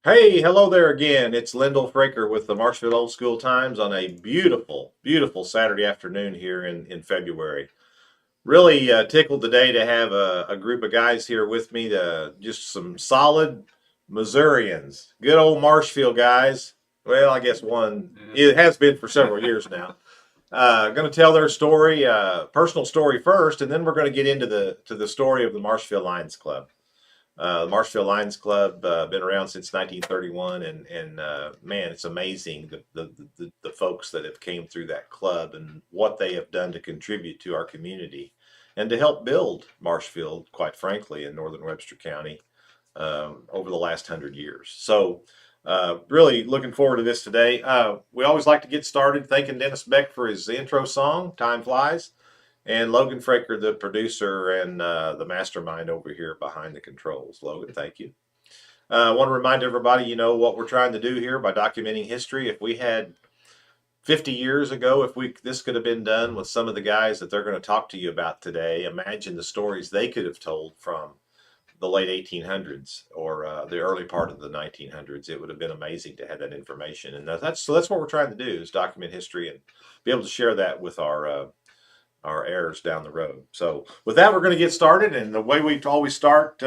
Hey, hello there again. It's Lyndall Fraker with the Marshfield Old School Times on a beautiful, beautiful Saturday afternoon here in February. Really tickled today to have a group of guys here with me, just some solid Missourians. Good old Marshfield guys. Well, I guess one, it has been for several years now. Going to tell their story, personal story first, and then we're going to get into the story of the Marshfield Lions Club. The Marshfield Lions Club been around since 1931, and man, it's amazing the folks that have came through that club and what they have done to contribute to our community and to help build Marshfield, quite frankly, in northern Webster County over the last 100 years. So, really looking forward to this today. We always like to get started thanking Dennis Beck for his intro song, "Time Flies." And Logan Fraker, the producer and the mastermind over here behind the controls. Logan, thank you. I want to remind everybody, what we're trying to do here by documenting history. If we had 50 years ago, this could have been done with some of the guys that they're going to talk to you about today, imagine the stories they could have told from the late 1800s or the early part of the 1900s. It would have been amazing to have that information. And that's what we're trying to do, is document history and be able to share that with our heirs down the road. So with that, we're going to get started. And the way we always start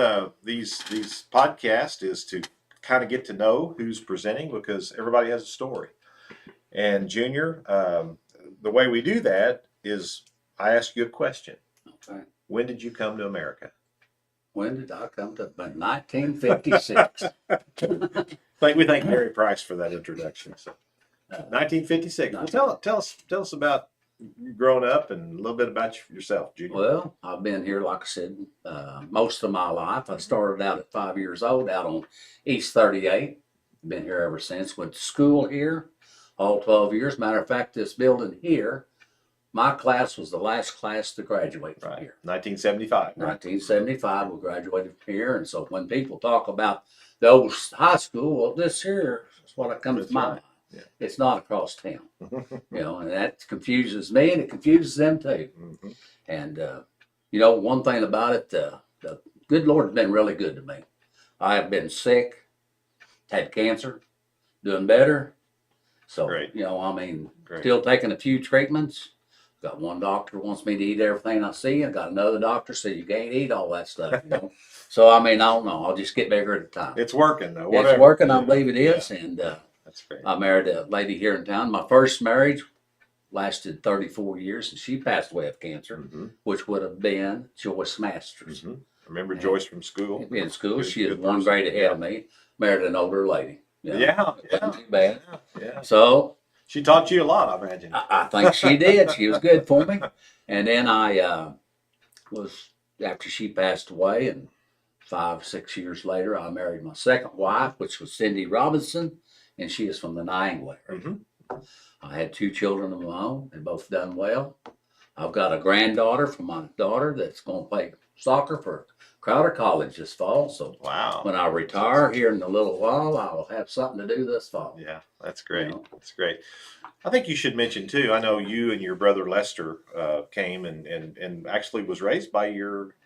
these podcasts is to kind of get to know who's presenting, because everybody has a story. And Junior, the way we do that is I ask you a question. Okay. When did you come to America? When did I come to 1956? We thank Mary Price for that introduction. So 1956. Well, tell us about growing up and a little bit about yourself, Junior. Well, I've been here, like I said, most of my life. I started out at 5 years old out on East 38. Been here ever since. Went to school here all 12 years. Matter of fact, this building here, my class was the last class to graduate from here. 1975. Right? 1975, we graduated from here. And so when people talk about the old high school, well, this here is what comes to my mind. Yeah. It's not across town, and that confuses me and it confuses them too. Mm-hmm. And, one thing about it, the good Lord has been really good to me. I have been sick, had cancer, doing better. So, Great. Great. Still taking a few treatments. Got one doctor wants me to eat everything I see. I got another doctor said you can't eat all that stuff. So, I don't know. I'll just get bigger at a time. It's working though. It's working. I believe it is. Yeah. And, that's great. I married a lady here in town. My first marriage lasted 34 years, and she passed away of cancer, which would have been Joyce Masters. Mm-hmm. Remember Joyce from school? In school, she was one grade ahead of me. Married an older lady. Yeah. Wasn't too bad. Yeah. So she taught you a lot, I imagine. I think she did. She was good for me. And then I was, after she passed away, and 5-6 years later, I married my second wife, which was Cindy Robinson. And she is from the Niangua area. Mm-hmm. I had 2 children of my own, and both done well. I've got a granddaughter from my daughter that's going to play soccer for Crowder College this fall. So wow, when I retire here in a little while, I'll have something to do this fall. Yeah, that's great. That's great. I think you should mention too, I know you and your brother Lester came and actually was raised by your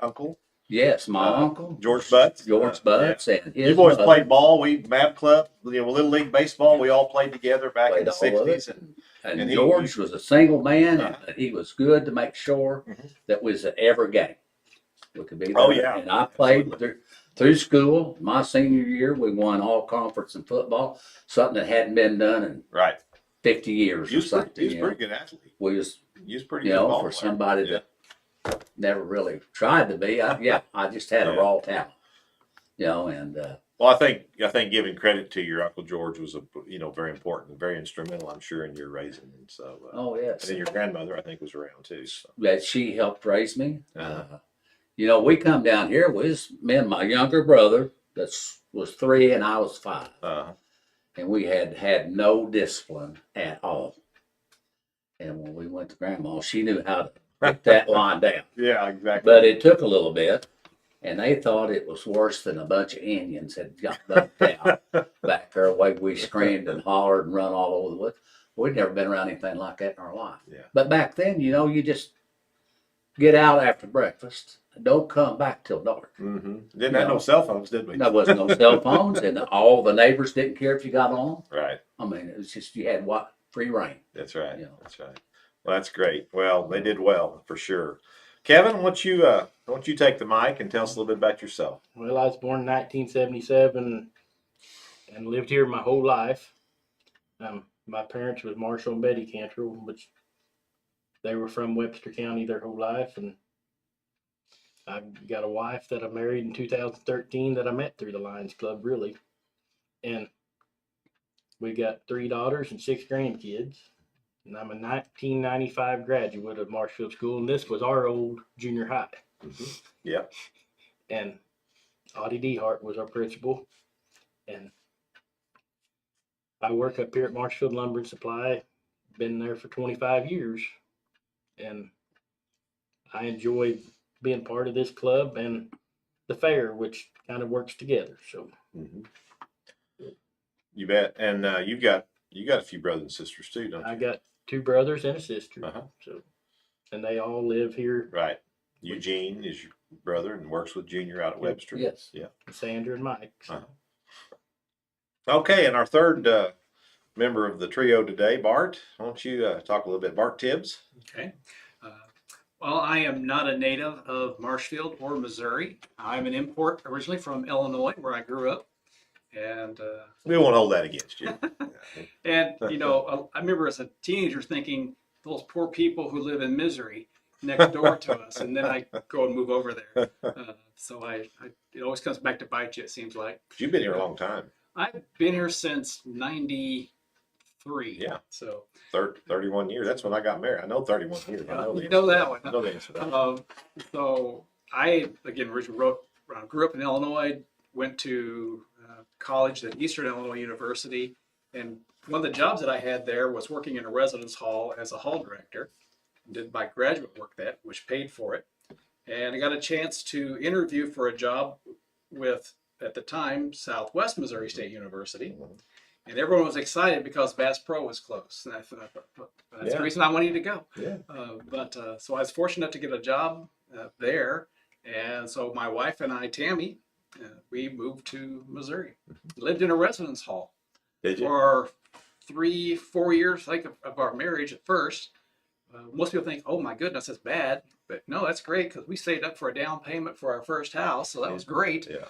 uncle. Yes, my uncle George Butts. George Butts, yeah. And his you boys mother played ball. We Map Club, Little League Baseball. We all played together back in the '60s. And George was a single man, and he was good to make sure that was at every game. We could be there. Oh yeah. And I played through school. My senior year, we won all conference in football, something that hadn't been done in 50 years or something. He was a pretty good athlete. He was pretty good ball for somebody that never really tried to be. I just had a raw talent, and well, I think giving credit to your Uncle George was very important, very instrumental, I'm sure, in your raising. And so, oh yes, and then your grandmother, I think, was around too. So. That she helped raise me. We come down here with me and my younger brother that was 3 and I was 5, and we had no discipline at all. And when we went to Grandma, she knew how to get that line down. Yeah, exactly. But it took a little bit, and they thought it was worse than a bunch of Indians had got dumped out back there. The way we screamed and hollered and run all over the woods. We'd never been around anything like that in our life. Yeah. But back then, you just get out after breakfast don't come back till dark. Didn't have no cell phones, did we? There was no cell phones, and all the neighbors didn't care if you got on. Right. I mean, it was just you had what free reign. That's right. You know. That's right. Well, that's great. Well, they did well for sure. Kevin, why don't you take the mic and tell us a little bit about yourself? Well, I was born in 1977 and lived here my whole life. My parents was Marshall and Betty Cantrell, which they were from Webster County their whole life, and I got a wife that I married in 2013 that I met through the Lions Club, really. And we got 3 daughters and 6 grandkids. And I'm a 1995 graduate of Marshfield School, and this was our old junior high. Yeah. And Audie Dehart was our principal. And I work up here at Marshfield Lumber and Supply. Been there for 25 years. And I enjoy being part of this club and the fair, which kind of works together. So you bet. And you got a few brothers and sisters too, don't you? I got 2 brothers and a sister. Uh-huh. So, and they all live here. Right. Eugene is your brother and works with Junior out at Webster. Yes. Yeah. Sandra and Mike. So. Uh-huh. Okay, and our third member of the trio today, Bart. Why don't you talk a little bit? Bart Tibbs. Okay. Well, I am not a native of Marshfield or Missouri. I'm an import originally from Illinois, where I grew up. And We won't hold that against you. and you know, I remember as a teenager thinking those poor people who live in misery next door to us, and then I go and move over there. So it always comes back to bite you. It seems like. You've been here a long time. I've been here since '93. Yeah. So 31 years. That's when I got married. I know 31 years. I know, you know that one. I know the answer to that. So I, again, originally grew up in Illinois, went to college at Eastern Illinois University. And one of the jobs that I had there was working in a residence hall as a hall director. Did my graduate work that, which paid for it. And I got a chance to interview for a job with, at the time, Southwest Missouri State University. And everyone was excited because Bass Pro was closed. And I thought, that's the reason I wanted to go. Yeah. So I was fortunate to get a job there. And so my wife and I, Tammy, we moved to Missouri. Lived in a residence hall. Did you? For 3-4 years, like of our marriage at first. Most people think, oh my goodness, that's bad. But no, that's great because we saved up for a down payment for our first house. So that was great. Yeah.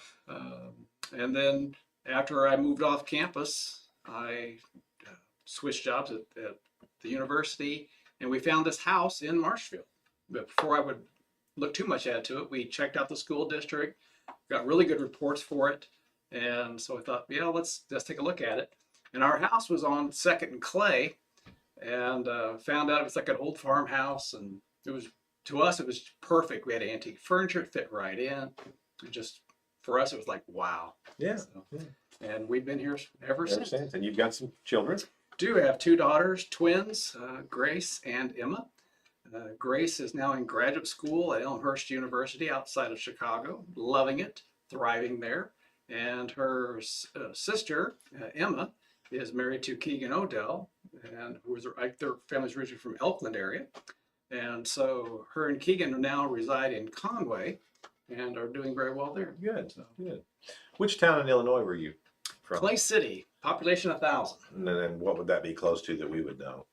And then after I moved off campus, I switched jobs at the university, and we found this house in Marshfield. But before I would look too much into it, we checked out the school district, got really good reports for it. And so I thought, yeah, let's take a look at it. And our house was on 2nd and Clay, and found out it was like an old farmhouse, and it was, to us, it was perfect. We had antique furniture, it fit right in. It just, for us, it was like, wow. Yeah. So, and we've been here ever since. And you've got some children. Do have 2 daughters, twins, Grace and Emma. Grace is now in graduate school at Elmhurst University outside of Chicago, loving it, thriving there. And her sister, Emma, is married to Keegan Odell, and who was their family's originally from Elkland area. And so her and Keegan now reside in Conway and are doing very well there. Good. So. Good. Which town in Illinois were you from? Clay City, population 1,000. And then what would that be close to that we would know?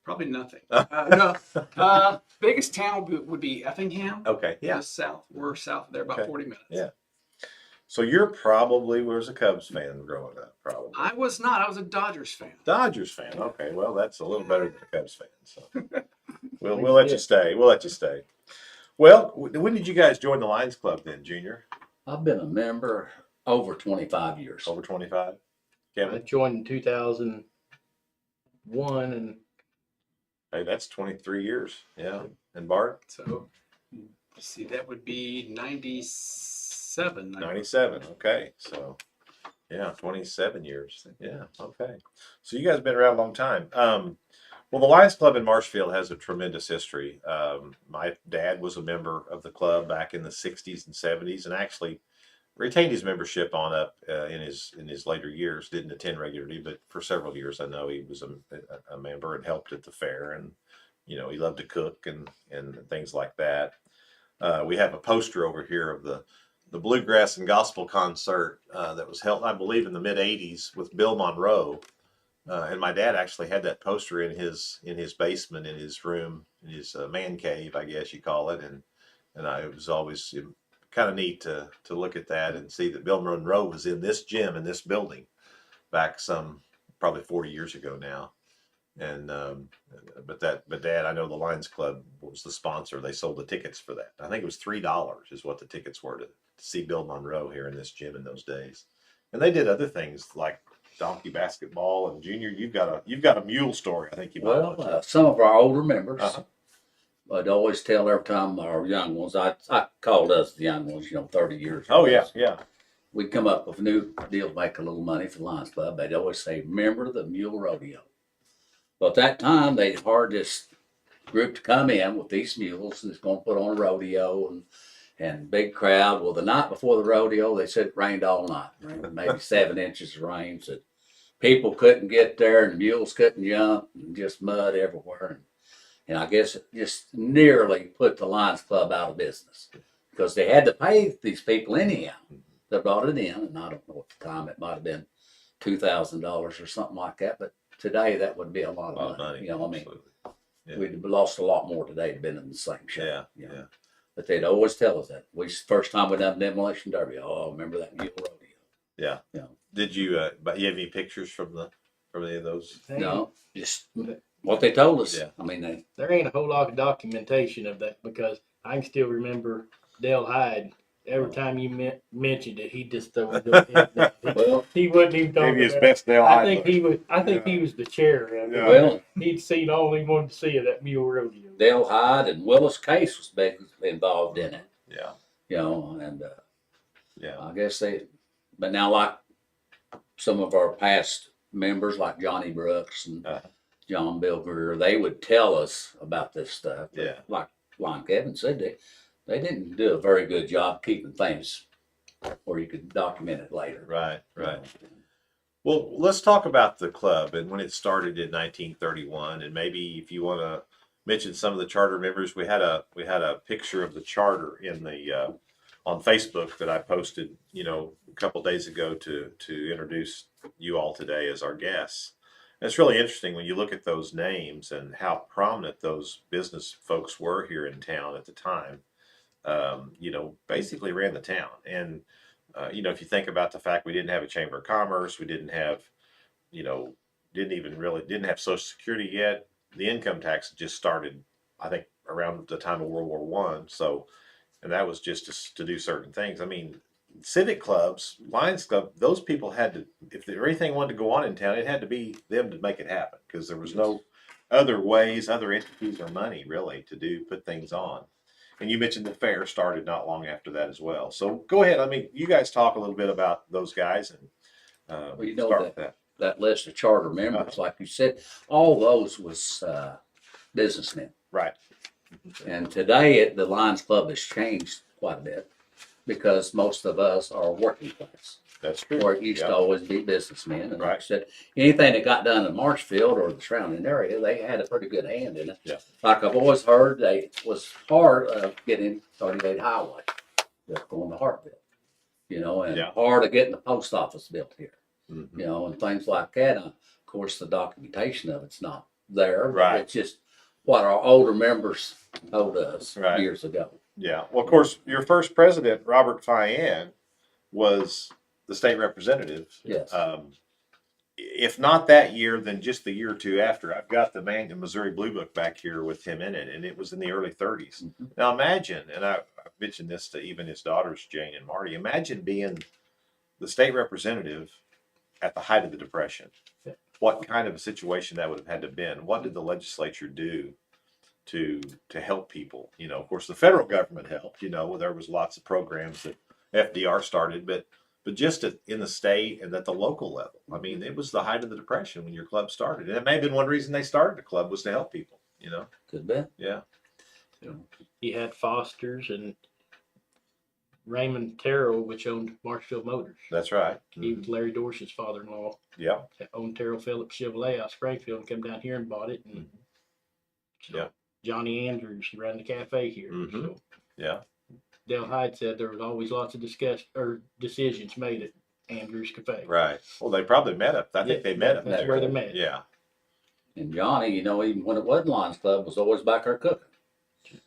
Probably nothing. No. Biggest town would be Effingham. Okay. Yeah. Just south. We're south of there, about 40 minutes. Yeah. So you're probably was a Cubs fan growing up, probably. I was not. I was a Dodgers fan. Dodgers fan. Okay. Well, that's a little better than a Cubs fan. So we'll let you stay. We'll let you stay. Well, when did you guys join the Lions Club then, Junior? I've been a member over 25 years. Over 25. I Kevin? joined in 2001, and Hey, that's 23 years. Yeah. And Bart? So, let's see, that would be 97. 97. Okay. So, yeah, 27 years. Yeah. Okay. So you guys have been around a long time. Well, the Lions Club in Marshfield has a tremendous history. My dad was a member of the club back in the 60s and 70s, and actually retained his membership on up in his later years. Didn't attend regularly, but for several years I know he was a member and helped at the fair, and he loved to cook and things like that. We have a poster over here of the bluegrass and gospel concert that was held, I believe, in the mid '80s with Bill Monroe. And my dad actually had that poster in his basement, in his room, in his man cave, I guess you call it. And it was always kind of neat to look at that and see that Bill Monroe was in this gym in this building back some probably 40 years ago now. And but Dad, I know the Lions Club was the sponsor. They sold the tickets for that. I think it was $3 is what the tickets were to see Bill Monroe here in this gym in those days. And they did other things like donkey basketball. And Junior, you've got a mule story. I think you might want to. Some of our older members, Uh-huh. I'd always tell every time our young ones, I called us the young ones, 30 years ago. Oh yeah. We'd come up with a new deal to make a little money for the Lions Club. They'd always say, remember the mule rodeo. Well, at that time, they'd hired this group to come in with these mules that's going to put on a rodeo and big crowd. Well, the night before the rodeo, they said it rained all night, maybe 7 inches of rain. So people couldn't get there and the mules couldn't jump and just mud everywhere. And I guess it just nearly put the Lions Club out of business because they had to pay these people anyhow. They brought it in, and I don't know at the time, it might have been $2,000 or something like that. But today, that would be a lot of money. Absolutely. Yeah. We'd have lost a lot more today to been in the same show. Yeah. But they'd always tell us that. First time we done Demolition Derby, remember that mule rodeo? Yeah. Did you? But you have any pictures from any of those? No, just what they told us. Yeah. I mean, There ain't a whole lot of documentation of that because I can still remember Dale Hyde. Every time you mentioned it, he just threw well, he wouldn't even talk Maybe his about best Dale I Hyde think look. he was. I think he was the chair. Yeah. well, He'd seen all he wanted to see of that mule rodeo. Dale Hyde and Willis Case was big involved in it. Yeah. And Yeah. I guess but now like some of our past members like Johnny Brooks and John Bill Greer, they would tell us about this stuff. Yeah. Like Kevin said, they didn't do a very good job keeping things where you could document it later. Right. Well, let's talk about the club and when it started in 1931, and maybe if you want to mention some of the charter members. We had a picture of the charter in the on Facebook that I posted, a couple days ago to introduce you all today as our guests. And it's really interesting when you look at those names and how prominent those business folks were here in town at the time. Basically ran the town. And, if you think about the fact we didn't have a chamber of commerce, we didn't have, didn't have Social Security yet. The income tax just started, I think, around the time of World War I. So, and that was just to do certain things. I mean, civic clubs, Lions Club, those people had to, if there anything wanted to go on in town, it had to be them to make it happen because there was no other ways, other entities or money really to put things on. And you mentioned the fair started not long after that as well. So go ahead. I mean, you guys talk a little bit about those guys and start with that. That list of charter members, like you said, all those was businessmen. Right. And today the Lions Club has changed quite a bit because most of us are working class. That's true. Or it used to always be businessmen. And like I Right. said, anything that got done in Marshfield or the surrounding area, they had a pretty good hand in it. Yeah. Like I've always heard, it was part of getting 38 Highway that's going to Hartville, and Yeah. part of getting the post office built here, Mhm. and things like that. Of course, the documentation of it's not there. Right. It's just what our older members told us Right. years ago. Yeah. Well, of course, your first president, Robert Fyan, was the state representative. Yes. If not that year, then just the year or two after. I've got the Missouri Blue Book back here with him in it, and it was in the early 30s. Mm-hmm. Now imagine, and I've mentioned this to even his daughters, Jane and Marty, imagine being the state representative at the height of the Depression. What kind of a situation that would have had to have been? What did the legislature do to help people? Of course, the federal government helped. There was lots of programs that FDR started, but just in the state and at the local level. I mean, it was the height of the Depression when your club started. And it may have been one reason they started the club was to help people, Could be. Yeah. He had Foster's and Raymond Terrell, which owned Marshfield Motors. That's right. He was Larry Dorsh's father-in-law. Yeah. That owned Terrell Phillips Chevrolet out of Springfield and come down here and bought it. And so Yeah. Johnny Andrews ran the cafe here. Mhm. So Yeah. Dale Hyde said there was always lots of decisions made at Andrews Cafe. Right. Well, they probably met up. I think they met up That's there. where they met. Yeah. And Johnny, you know, even when it wasn't Lions Club, was always back there cooking.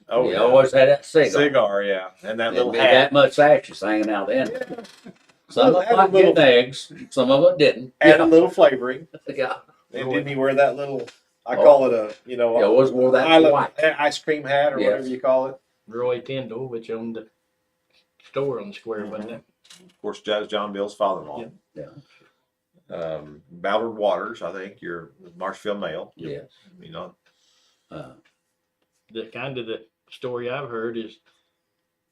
Oh, He yeah. always had that cigar. Cigar, yeah. And that There'd little be hat. that much ashes hanging out in it. Yeah. Some of it Had a might little- get eggs, some of it didn't. Add a little flavoring. Yeah. And didn't he wear that little, I Oh. call it a, He always wore that island white. ice cream hat or Yes. whatever you call it. Roy Tyndall, which owned the store on the square, wasn't it? Of course, Judge John Bill's father-in-law. Yeah. Ballard Waters, I think, your Marshfield male. Yes. You know, The kind of the story I've heard is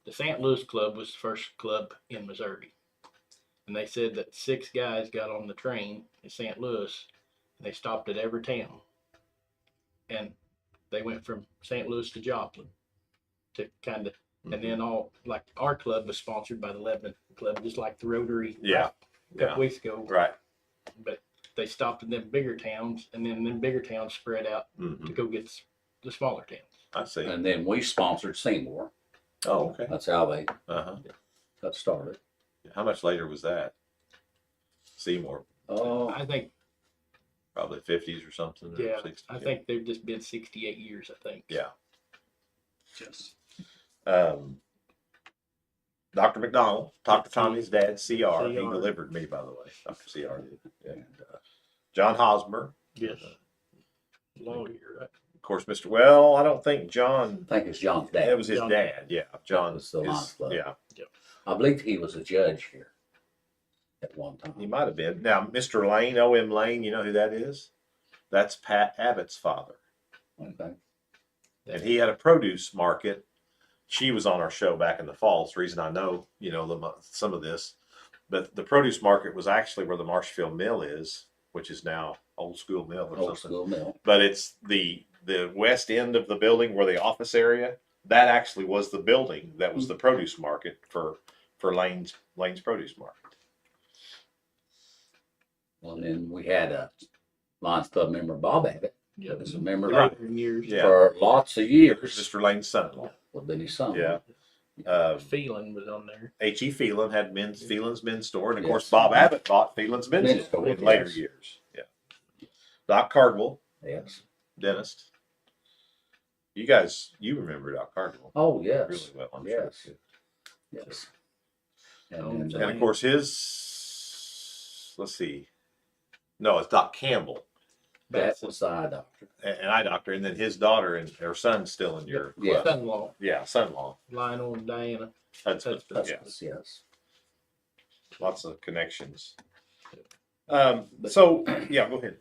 the St. Louis Club was the first club in Missouri. And they said that 6 guys got on the train in St. Louis and they stopped at every town. And they went from St. Louis to Joplin to kind of, and then all, like our club was sponsored by the Lebanon Club, just like the Rotary. Yeah. A couple weeks ago. right. But they stopped in them bigger towns and then them bigger towns spread out to go get the smaller towns. I see. And then we sponsored Seymour. Oh, okay. That's how they Uh-huh. got started. How much later was that? Seymour, Oh, I think, probably 50s or something. Or yeah, 60s. I think they've just been 68 years, I think. Yeah. Yes. Dr. McDonald talked to Tommy's dad, CR. He CR. delivered me, by the way. Dr. CR did. Yeah. John Hosmer. Yes. Long year, right? Of course, Mr. Well, I don't think John. I think it's John's dad. It was his John. dad. Yeah. John Was the Lions Club. Yeah. I believe he was a judge here at one time. He might have been. Now, Mr. Lane, O.M. Lane, you know who that is? That's Pat Abbott's father. Okay. And he had a produce market. She was on our show back in the fall. It's the reason I know, some of this. But the produce market was actually where the Marshfield Mill is, which is now Old School Mill or Old something. School Mill. But it's the west end of the building where the office area, that actually was the building that was the produce market for Lane's Produce Market. Well, and then we had a Lions Club member, Bob Abbott. Yeah. That was a member Right. Years. Yeah. for lots of years. Mr. Lane's son-in-law. Well, then his son. Yeah. Phelan was on there. H.E. Phelan had Phelan's Men's Store, and of Yes. course Bob Abbott bought Phelan's Men's Men's Store in Store, later yes. years. Yeah. Doc Cardwell, Yes. dentist. You remember Doc Cardwell Oh, yes. really well, I'm Yes. sure. Yes. And, And of course let's see. No, it's Doc Campbell, that was the eye doctor. an eye doctor, and then his daughter and her son's still in your Yeah. club. Son-in-law, Yeah, son-in-law. Lionel and Diana. That's That's- yeah. Yes. Lots of connections. So yeah, go ahead.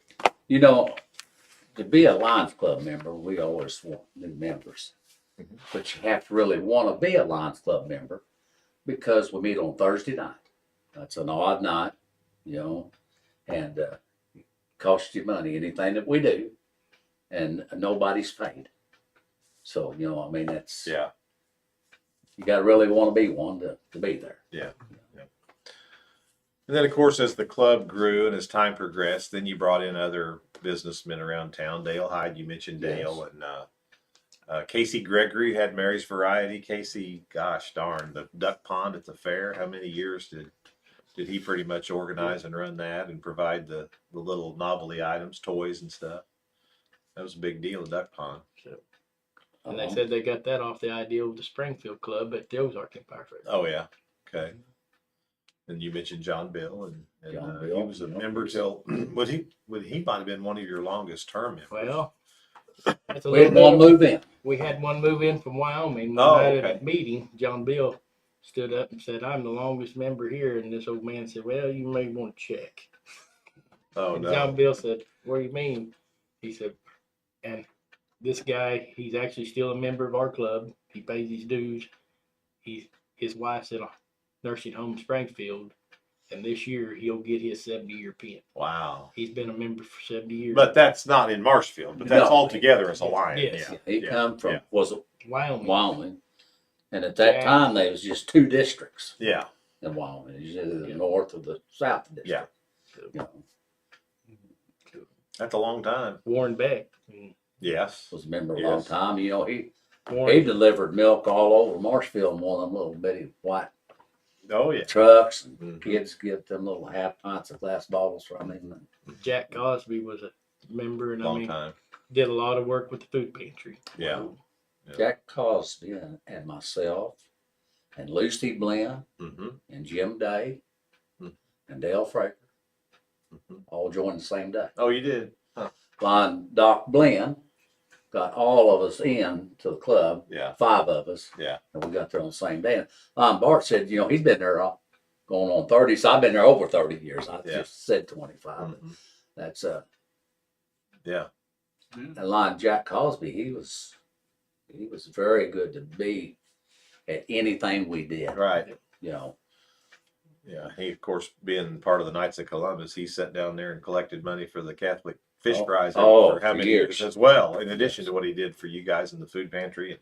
You know, to be a Lions Club member, we always want new members. Mhm. But you have to really want to be a Lions Club member because we meet on Thursday night. That's an odd night, and it costs you money, anything that we do, and nobody's paid. So, that's, Yeah. you got to really want to be one to be there. Yeah. And then, of course, as the club grew and as time progressed, then you brought in other businessmen around town. Dale Hyde, you mentioned Dale, and Casey Gregory had Mary's Variety. Casey, gosh darn, the duck pond at the fair. How many years did he pretty much organize and run that and provide the little novelty items, toys and stuff? That was a big deal, the duck pond. And they said they got that off the idea of the Springfield Club at the Ozark Empire Fair. Oh yeah, okay. And you mentioned John Bill, and John he Bill, was a yeah. member till he might have been one of your longest term members. Well, that's a We had little one bit- move in. We had one move in from Wyoming. One Oh, night okay. at a meeting, John Bill stood up and said, "I'm the longest member here." And this old man said, "Well, you may want to check." Oh And no. John Bill said, "What do you mean?" He said, "And this guy, he's actually still a member of our club. He pays his dues. His wife's in a nursing home in Springfield, and this year he'll get his 70-year pin. Wow. He's been a member for 70 years." But that's not in Marshfield, but that's No. all together as a line. Yes. Yeah. He yeah, come from, yeah. was it Wyoming. Wyoming? And at that Yeah. time, there was just 2 districts Yeah. in Wyoming. It was either the Yeah. north or the south district. Yeah. You know, That's a long time. Warren Beck. Yes. was a member a Yes. long time. He He Warren, delivered milk all over Marshfield in one of them little bitty white Oh yeah. trucks, and Mhm. kids get them little half pints of glass bottles from him. Jack Cosby was a member, and I Long mean, time. did a lot of work with the food pantry. Yeah. So, Yeah. Jack Cosby and myself and Lucy Blinn Mm-hmm. and Jim Day Hmm. and Dale Fraker Mm-hmm. all joined the same day. Oh, you did. Line Doc Blinn got all of us in to the club, Yeah. 5 of us, Yeah. and we got there on the same day. And Bart said, you know, he'd been there going on 30, so I've been there over 30 years. I Yeah. just said 25. But Mhm. that's Yeah. and line Jack Cosby, he was very good to be at anything we did. Right. You know, Yeah. He, of course, being part of the Knights of Columbus, he sat down there and collected money for the Catholic Fish Prize for how for many years. years as well, in addition to what he did for you guys in the food pantry. And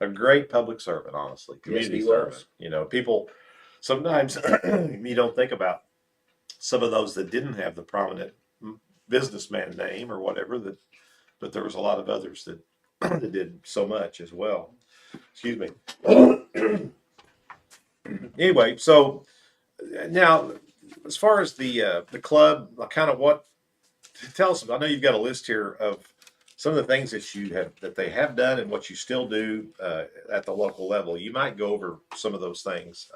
a great public servant, honestly. Community he servant. was. You know, people sometimes you don't think about some of those that didn't have the prominent businessman name or whatever, but there was a lot of others that that did so much as well. Excuse me. Anyway, so now as far as the club, kind of what tell us. I know you've got a list here of some of the things that they have done and what you still do at the local level. You might go over some of those things.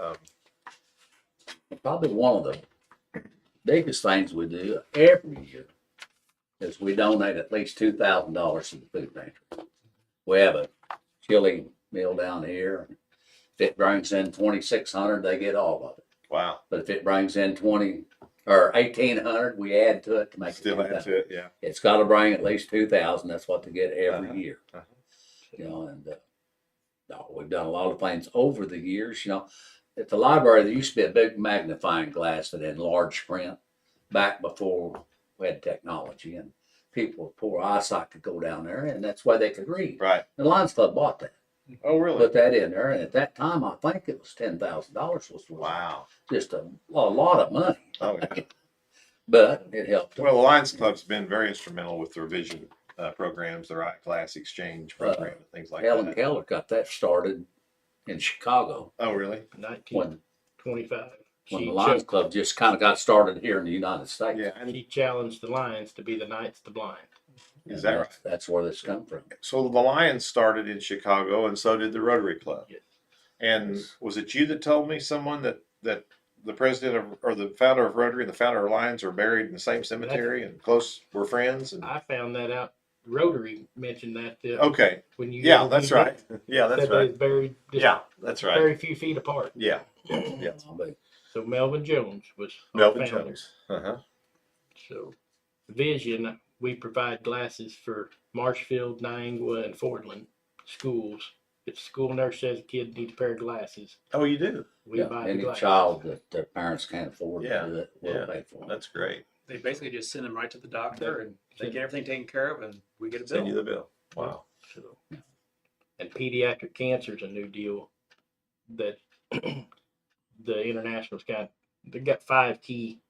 Probably one of the biggest things we do every year is we donate at least $2,000 to the food pantry. We have a chili meal down here. If it brings in 2,600, they get all of it. Wow. But if it brings in 20 or 1,800, we add to it to make Still it add to it, yeah. It's got to bring at least 2,000. That's what they get every Uh-huh. year. Uh-huh. You know, and we've done a lot of things over the years. You know, at the library there used to be a big magnifying glass that enlarged print back before we had technology, and people with poor eyesight could go down there, and that's why they could read. Right. The Lions Club bought that, Oh, really? put that in there, and at that time I think it was $10,000 was Wow. just a lot of money. Oh, yeah. But it helped. Well, the Lions Club's been very instrumental with the revision programs, the Right Class Exchange program, and things like Helen that. Keller got that started in Chicago Oh, really? when 1925. the Lions Club just kind of got started here in the United States. Yeah. And She challenged the Lions to be the Knights of the Blind. is And that right? That's where this come from. So the Lions started in Chicago, and so did the Rotary Club. Yes. And Yes. was it you that told me someone that the president of, or the founder of Rotary and the founder of Lions are buried in the same cemetery and were friends? And I found that out. Rotary mentioned that okay, when you yeah, that's right. Yeah, said that's they right. was buried just Yeah, that's right. very few feet apart. Yeah, yeah. But So Melvin Jones was our Melvin founder. Jones. Uh-huh. So Vision, we provide glasses for Marshfield, Niangua, and Fordland schools. If the school nurse says a kid needs a pair of glasses, Oh, you do? we yeah, buy the any glasses. child that their parents can't afford Yeah, to do it, we'll yeah. pay for them. That's great. They basically just send them right to the doctor and they get everything taken care of and we get a bill. Send you the bill. Wow. So, and pediatric cancer is a new deal that the international's got. They got 5 key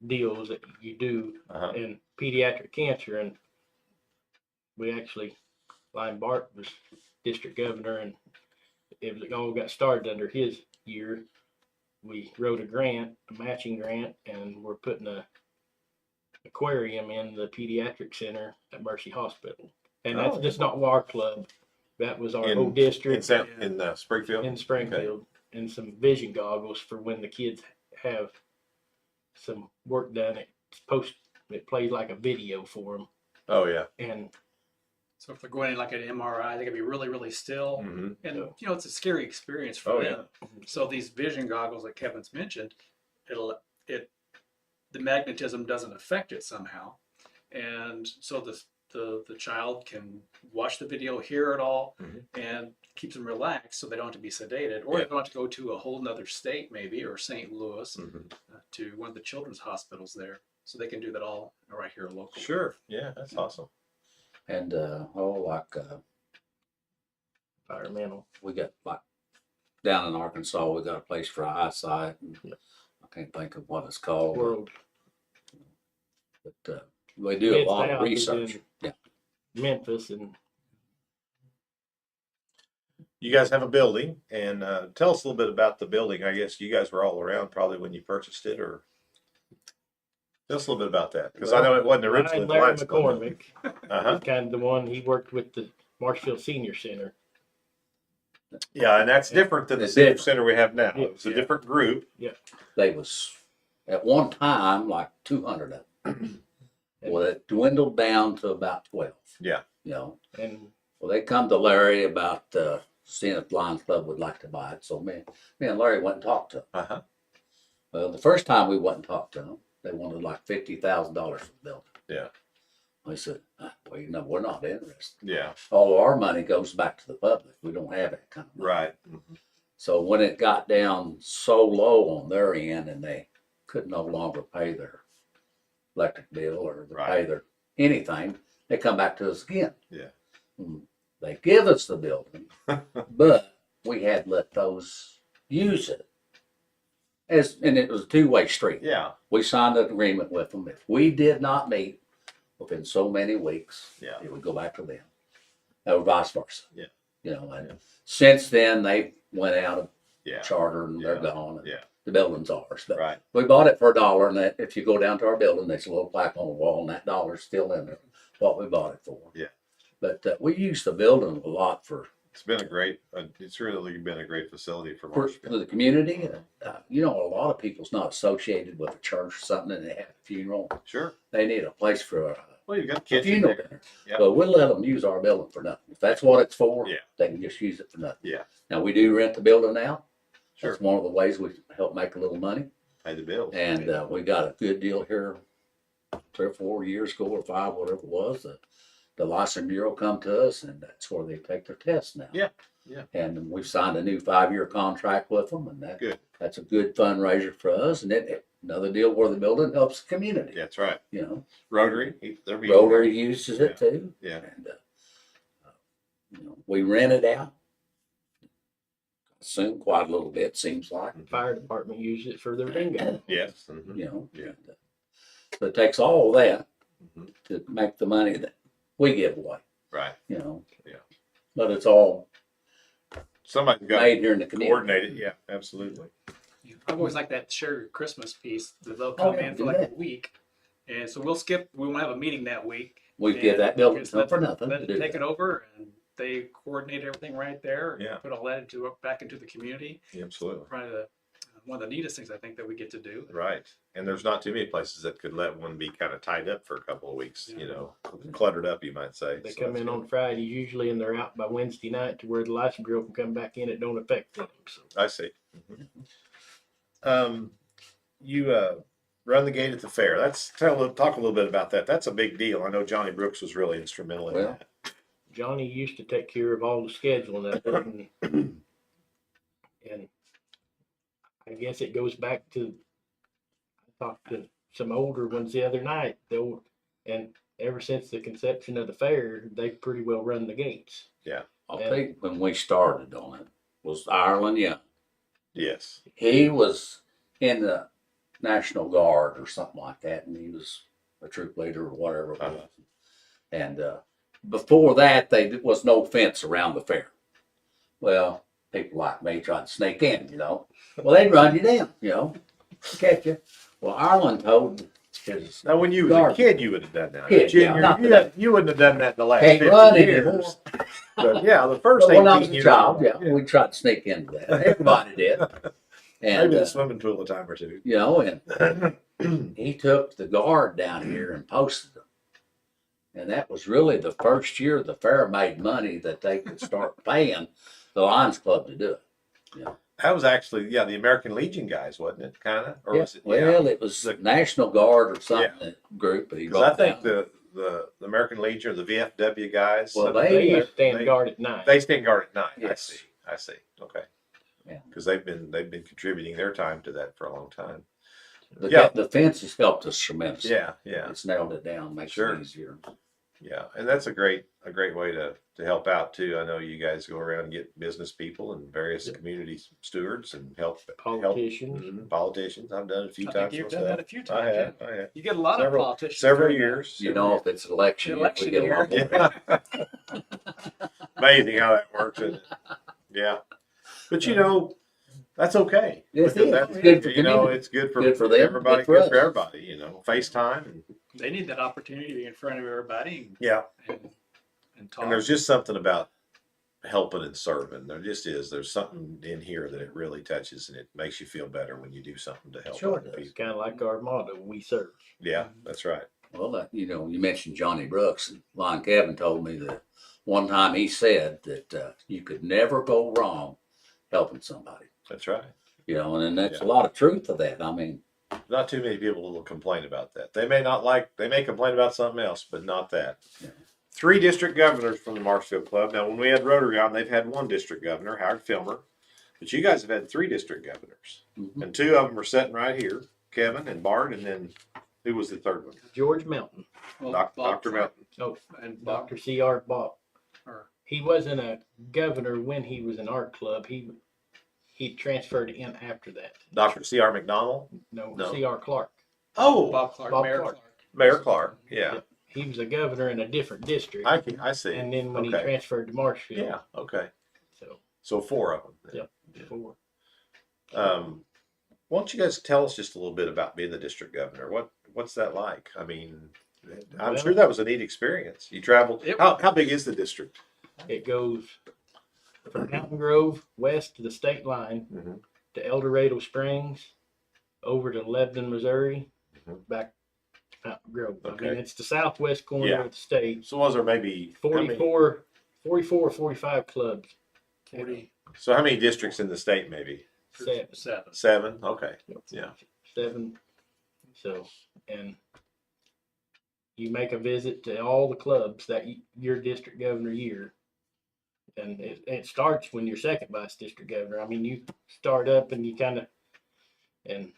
deals that you do Uh-huh. in pediatric cancer, and we actually, Bart was district governor, and it all got started under his year. We wrote a grant, a matching grant, and we're putting a aquarium in the pediatric center at Mercy Hospital. And that's Oh. just not our club. That was our In- whole district In Springfield? in Springfield, and some vision goggles for when the kids have some work done. It plays like a video for them, Oh, yeah. and So if they're going in like an MRI, they can be really, really still. Mm-hmm. And, you know, it's a scary experience for Oh, them. So these vision goggles that Kevin's mentioned, the magnetism doesn't affect it somehow. And so the child can watch the video, hear it all, and keeps them relaxed so they don't have to be sedated, or Yeah. they don't have to go to a whole nother state maybe, or St. Louis, Mm-hmm. to one of the children's hospitals there. So they can do that all right here locally. Sure. Yeah, that's awesome. And environmental. we got like down in Arkansas, we got a place for eyesight. And Yeah. I can't think of what it's called, World but we do a Mid-South lot of is in- research. Yeah, Memphis, and you guys have a building, and tell us a little bit about the building. I guess you guys were all around probably when you purchased it, or tell us a little bit about that, because I know it wasn't originally the Larry Lions Club. McCormick Uh-huh. was kind of the one. He worked with the Marshfield Senior Center. Yeah, and that's different than the It's senior different. center we have now. Yeah. It was a different group. They was at one time like 200 of them. Well, it dwindled down to about 12. Yeah. You know, And well, they come to Larry about seeing if Lions Club would like to buy it. So me and Larry went and talked to them. Uh-huh. Well, the first time we went and talked to them, they wanted like $50,000 for the building. Yeah. I said, well, you know, we're not interested. Yeah. All of our money goes back to the public. We don't have that kind of money. Right. So when it got down so low on their end and they could no longer pay their electric bill or pay their anything, they come back to us again. Yeah. They give us the building, but we had to let those use it. And it was a two-way street. Yeah. We signed an agreement with them. If we did not meet within so many weeks, Yeah. it would go back to them. Or vice versa. Yeah. You know, and Yeah. since then they went out of Yeah. charter and they're Yeah. gone. And Yeah. the building's ours. But Right. we bought it for $1, and that, if you go down to our building, there's a little plaque on the wall, and that $1's still in there. What we bought it for. Yeah. But we use the building a lot for It's been a great, it's really been a great facility for for Marshfield. the community. You know, a lot of people's not associated with a church or something, and they have a funeral. Sure. They need a place for a Well, you've got a kitchen funeral there. dinner. Yeah. But we'll let them use our building for nothing. If that's what it's for, Yeah. they can just use it for nothing. Yeah. Now, we do rent the building out. Sure. That's one of the ways we help make a little money. Pay the bills. And we got a good deal here 3 or 4 years ago, or 5, whatever it was. The license bureau come to us, and that's where they take their tests now. Yeah, yeah. And we've signed a new 5-year contract with them, and Good. that's a good fundraiser for us. And then another deal where the building helps the community. Yeah, that's right. You know, Rotary, they're being Rotary uses it too. Yeah. And you know, we rent it out. Soon, quite a little bit, seems like. fire department used it for their bingo. Yes. Mhm. You know, Yeah. and, so it takes all that Mhm. to make the money that we give away. Right. You know. Yeah. But it's all Somebody's got made to here in the community. coordinate it. Yeah, absolutely. I've always liked that share your Christmas piece that they'll Oh, come yeah, in do for like that. a week. And so we won't have a meeting that week. We And give that building just to them for nothing. Let to it do take that. it over and they coordinate everything right there. And Yeah. put all that back into the community. Absolutely. Probably one of the neatest things I think that we get to do. Right. And there's not too many places that could let one be kind of tied up for a couple of weeks, Yeah. you know, cluttered up, you might say. They So come that's in good. on Friday usually, and they're out by Wednesday night to where the license bureau can come back in. It don't affect them. So I see. You run the gate at the fair. Talk a little bit about that. That's a big deal. I know Johnny Brooks was really instrumental in Well, that. Johnny used to take care of all the scheduling of it, and I guess it goes back to I talked to some older ones the other night. And ever since the conception of the fair, they pretty well run the gates. I'll Yeah. tell you, when we started on it, was Ireland Young. Yes. He was in the National Guard or something like that, and he was a troop leader or whatever it was. Uh-huh. And before that, there was no fence around the fair. Well, people like me tried to sneak in, you know. Well, they'd run you down, you know, catch you. Well, Ireland told his Now, when you was Guard. a kid, you would have done that. Kid, yeah, Junior, not you, today. you wouldn't have done that in the last can't 50 run years. anymore. But yeah, the first But when I was 18 a years. child, yeah, we tried to sneak into that. Everybody did. And, Maybe a swimming pool a time or two. you know, and he took the guard down here and posted them. And that was really the first year the fair made money that they could start paying the Lions Club to do it. That was actually, the American Legion guys, wasn't it? Kind of, or Yeah, was it? well, it was the National Guard or something group. But he Because I brought think down. the American Legion or the VFW guys. Well, They They- stand guard at night. they stand guard at night. Yes. I see. Okay. Yeah. Because they've been contributing their time to that for a long time. the, yeah. the fence has helped us tremendously. Yeah, yeah, It's nailed it down, makes Sure. it easier. yeah. And that's a great way to help out too. I know you guys go around and get business people and various Yeah. community stewards and help Politicians. politicians. I've done it a few I times. think you've done myself. that a few I times. have. Yeah. I have. You get a lot Several- of politicians. Several doing that. years. You know, if it's election, year, we Election get a lot year. more. Yeah. Amazing how that works, isn't it? Yeah. But you know, that's okay. Yes, Because it is. that's, It's good for you know, community. it's good for Good for them, everybody, good for good for us. everybody, you know, FaceTime. And, They need that opportunity to be in front of everybody yeah. and talk. And there's just something about helping and serving. There just is. There's something in here that it really touches and it makes you feel better when you do something to help Sure other it does. It's people. kind of like our motto: we serve. Yeah, that's right. Well, you know, you mentioned Johnny Brooks, and Lon Kevin told me that one time he said that you could never go wrong helping somebody. That's right. You know, and that's a Yeah. lot of truth to that. I mean, Not too many people will complain about that. They may complain about something else, but not that. Yeah. 3 district governors from the Marshfield Club. Now, when we had Rotary on, they've had 1 district governor, Howard Filmer. But you guys have had 3 district governors. Mhm. And 2 of them are sitting right here, Kevin and Bart, and then who was the third one? George Melton. Well, Dr. Bob Melton. Oh, and Bob, Dr. C.R. Bach. or He wasn't a governor when he was in our club. He transferred in after that. Dr. C.R. McDonald. No, No. C.R. Clark. Oh, Bob Clark, Bob Mayor Clark. Clark. Mayor Clark. Yeah. He was a governor in a different district. I see. And then when he Okay. transferred to Marshfield. Yeah. Okay. So, So 4 of them. yep. 4. Why don't you guys tell us just a little bit about being the district governor? What's that like? I mean, I'm Well- sure that was a neat experience. You traveled. It- How big is the district? It goes from Mountain Grove west to the state line Mhm. to El Dorado Springs, over to Lebanon, Missouri, Mhm. back to Mountain Grove. I Okay. mean, it's the southwest corner Yeah. of the state. So was there maybe 44 or 45 clubs. 40, So how many districts in the state? Maybe 7. 7. Okay. Yeah. 7. So, and you make a visit to all the clubs that your district governor year. And it starts when you're second vice district governor. I mean, you start up and you kind of, and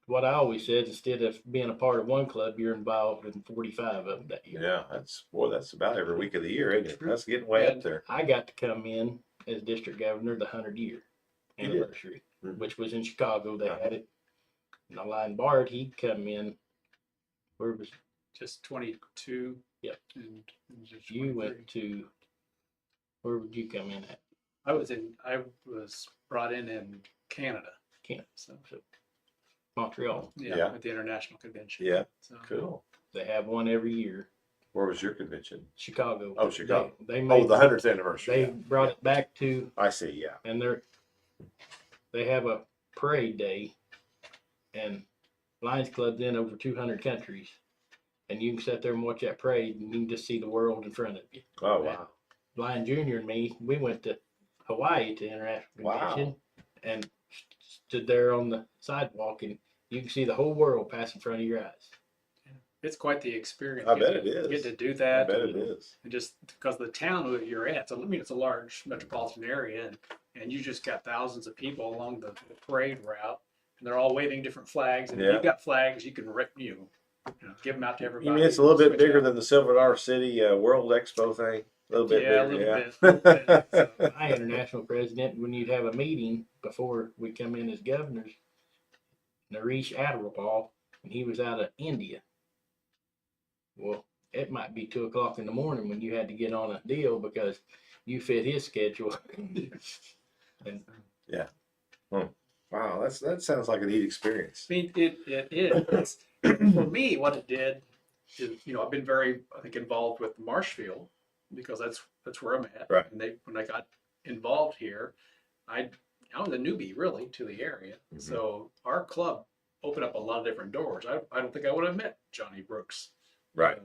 what I always said, instead of being a part of one club, you're involved in 45 of them that year. Yeah. That's about every week of the year, isn't it? That's getting way up there. I got to come in as district governor the 100-year You did. anniversary, Mhm. which was in Chicago. They Uh-huh. had it. And Line Bart, he'd come in. Where was Just 22. Yep. And just you 23. went to? Where would you come in at? I was brought in Canada. Canada. So Montreal. Yeah. at the international convention. Yeah. So Cool. They have one every year. Where was your convention? Chicago. Oh, Chicago. They Oh, made, the 100th anniversary. they Yeah. brought it back to, I see. Yeah. and they have a parade day, and Lions Club's in over 200 countries, and you can sit there and watch that parade, and you can just see the world in front of you. Oh wow. Lion Junior and me, we went to Hawaii to international Wow. convention, and stood there on the sidewalk, and you can see the whole world pass in front of your eyes. it's quite the experience. I Get bet to- it is. Get to do I that. bet it is. And just because the town that you're at, so I mean, it's a large metropolitan area, and you just got thousands of people along the parade route, and they're all waving different flags. And if Yeah. you've got flags, you can give them out to everybody. You mean it's a little bit switch bigger out. than the Silver Dollar City World Expo thing? A little bit Yeah, a bigger. little Yeah. bit. So, My international president, when you'd have a meeting before we come in as governors, Naresh Adarabal, and he was out of India. Well, it might be 2:00 in the morning when you had to get on a deal because you fit his schedule. And Wow, that sounds like a neat experience. I mean, it is. For me, what it did is, I've been very, I think, involved with Marshfield because that's where I'm at. Right. And when I got involved here, I was a newbie really to the area. Mhm. So our club opened up a lot of different doors. I don't think I would have met Johnny Brooks, Right.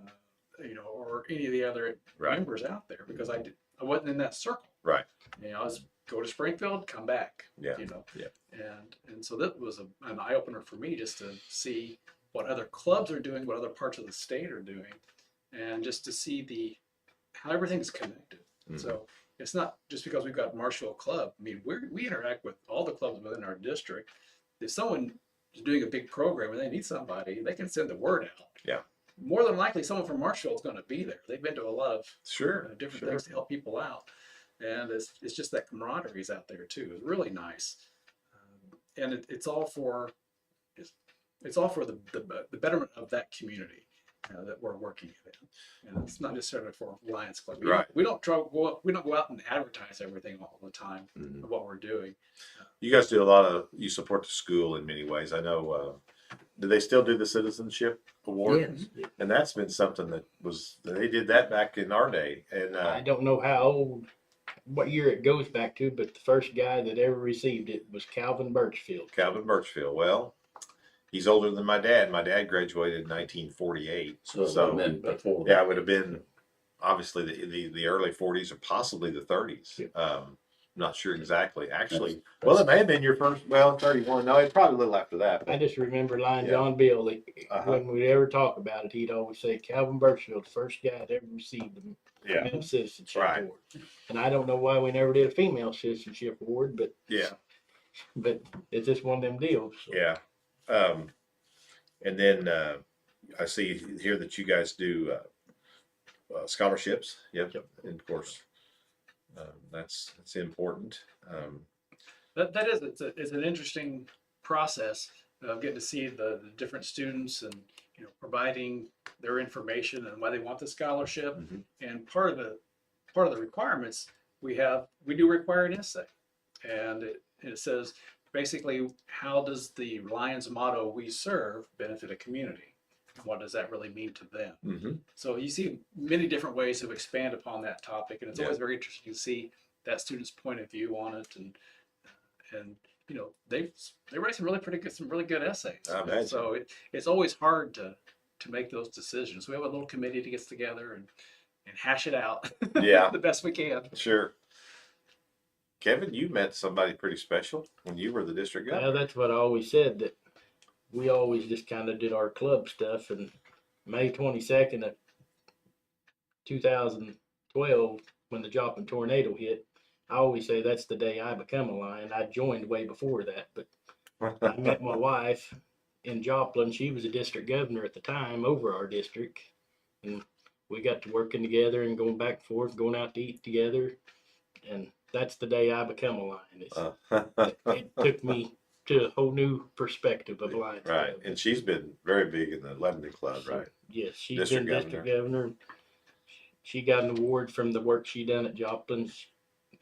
or any of the other Right. members out there because I wasn't in that circle. Right. I was go to Springfield, come back. Yeah. Yeah. And so that was an eye opener for me just to see what other clubs are doing, what other parts of the state are doing, and just to see how everything's connected. Mhm. So it's not just because we've got Marshfield Club. I mean, we interact with all the clubs within our district. If someone is doing a big program and they need somebody, they can send the word out. Yeah. More than likely, someone from Marshfield is going to be there. They've been to a lot of Sure. different sure. things to help people out, and it's just that camaraderie is out there too. It's really nice, and it's all for the betterment of that community. that we're working at. And it's not necessarily for Lions Club. Right. We don't go out and advertise everything all the time Mhm. of what we're doing. You guys do you support the school in many ways. I know, do they still do the citizenship award? Yes. And that's been something they did that back in our day. And, I don't know how old, what year it goes back to, but the first guy that ever received it was Calvin Birchfield. Calvin Birchfield, well, he's older than my dad. My dad graduated in 1948. So it would have been before. Yeah, it would have been obviously the early 40s or possibly the 30s. Yeah. Not sure exactly. Actually, That's- well, it may have been your first. Well, 31. No, it's probably a little after that. I But just remember Lion Yeah. John Bill, Uh-huh. when we'd ever talk about it, he'd always say Calvin Birchfield, the first guy that ever received the yeah, male citizenship Right. award. And I don't know why we never did a female citizenship award, but yeah, it's just one of them deals. So. yeah. And then I see here that you guys do scholarships. Yep. And of course, that's important. That is, it's an interesting process of getting to see the different students and, providing their information and why they want the scholarship. Mhm. And part of the requirements we do require an essay. And it says basically, how does the Lions motto, "We serve," benefit a community? And what does that really mean to them? Mm-hmm. So you see many different ways to expand upon that topic, and it's Yeah. always very interesting to see that student's point of view on it, and they write some really good essays. I imagine. So it's always hard to make those decisions. We have a little committee that gets together and hash it out Yeah. the best we can. Sure. Kevin, you met somebody pretty special when you were the district Well, governor. that's what I always said, that we always just kind of did our club stuff. And May 22nd of 2012, when the Joplin tornado hit, I always say that's the day I become a Lion. I joined way before that, but I met my wife in Joplin. She was a district governor at the time over our district. And we got to working together and going back and forth, going out to eat together. And that's the day I become a Lion. It took me to a whole new perspective of Lions Right. Club. And she's been very big in the Lebanon Club, So, right? Yes, she's District been district governor. She got an award from the work she done at Joplin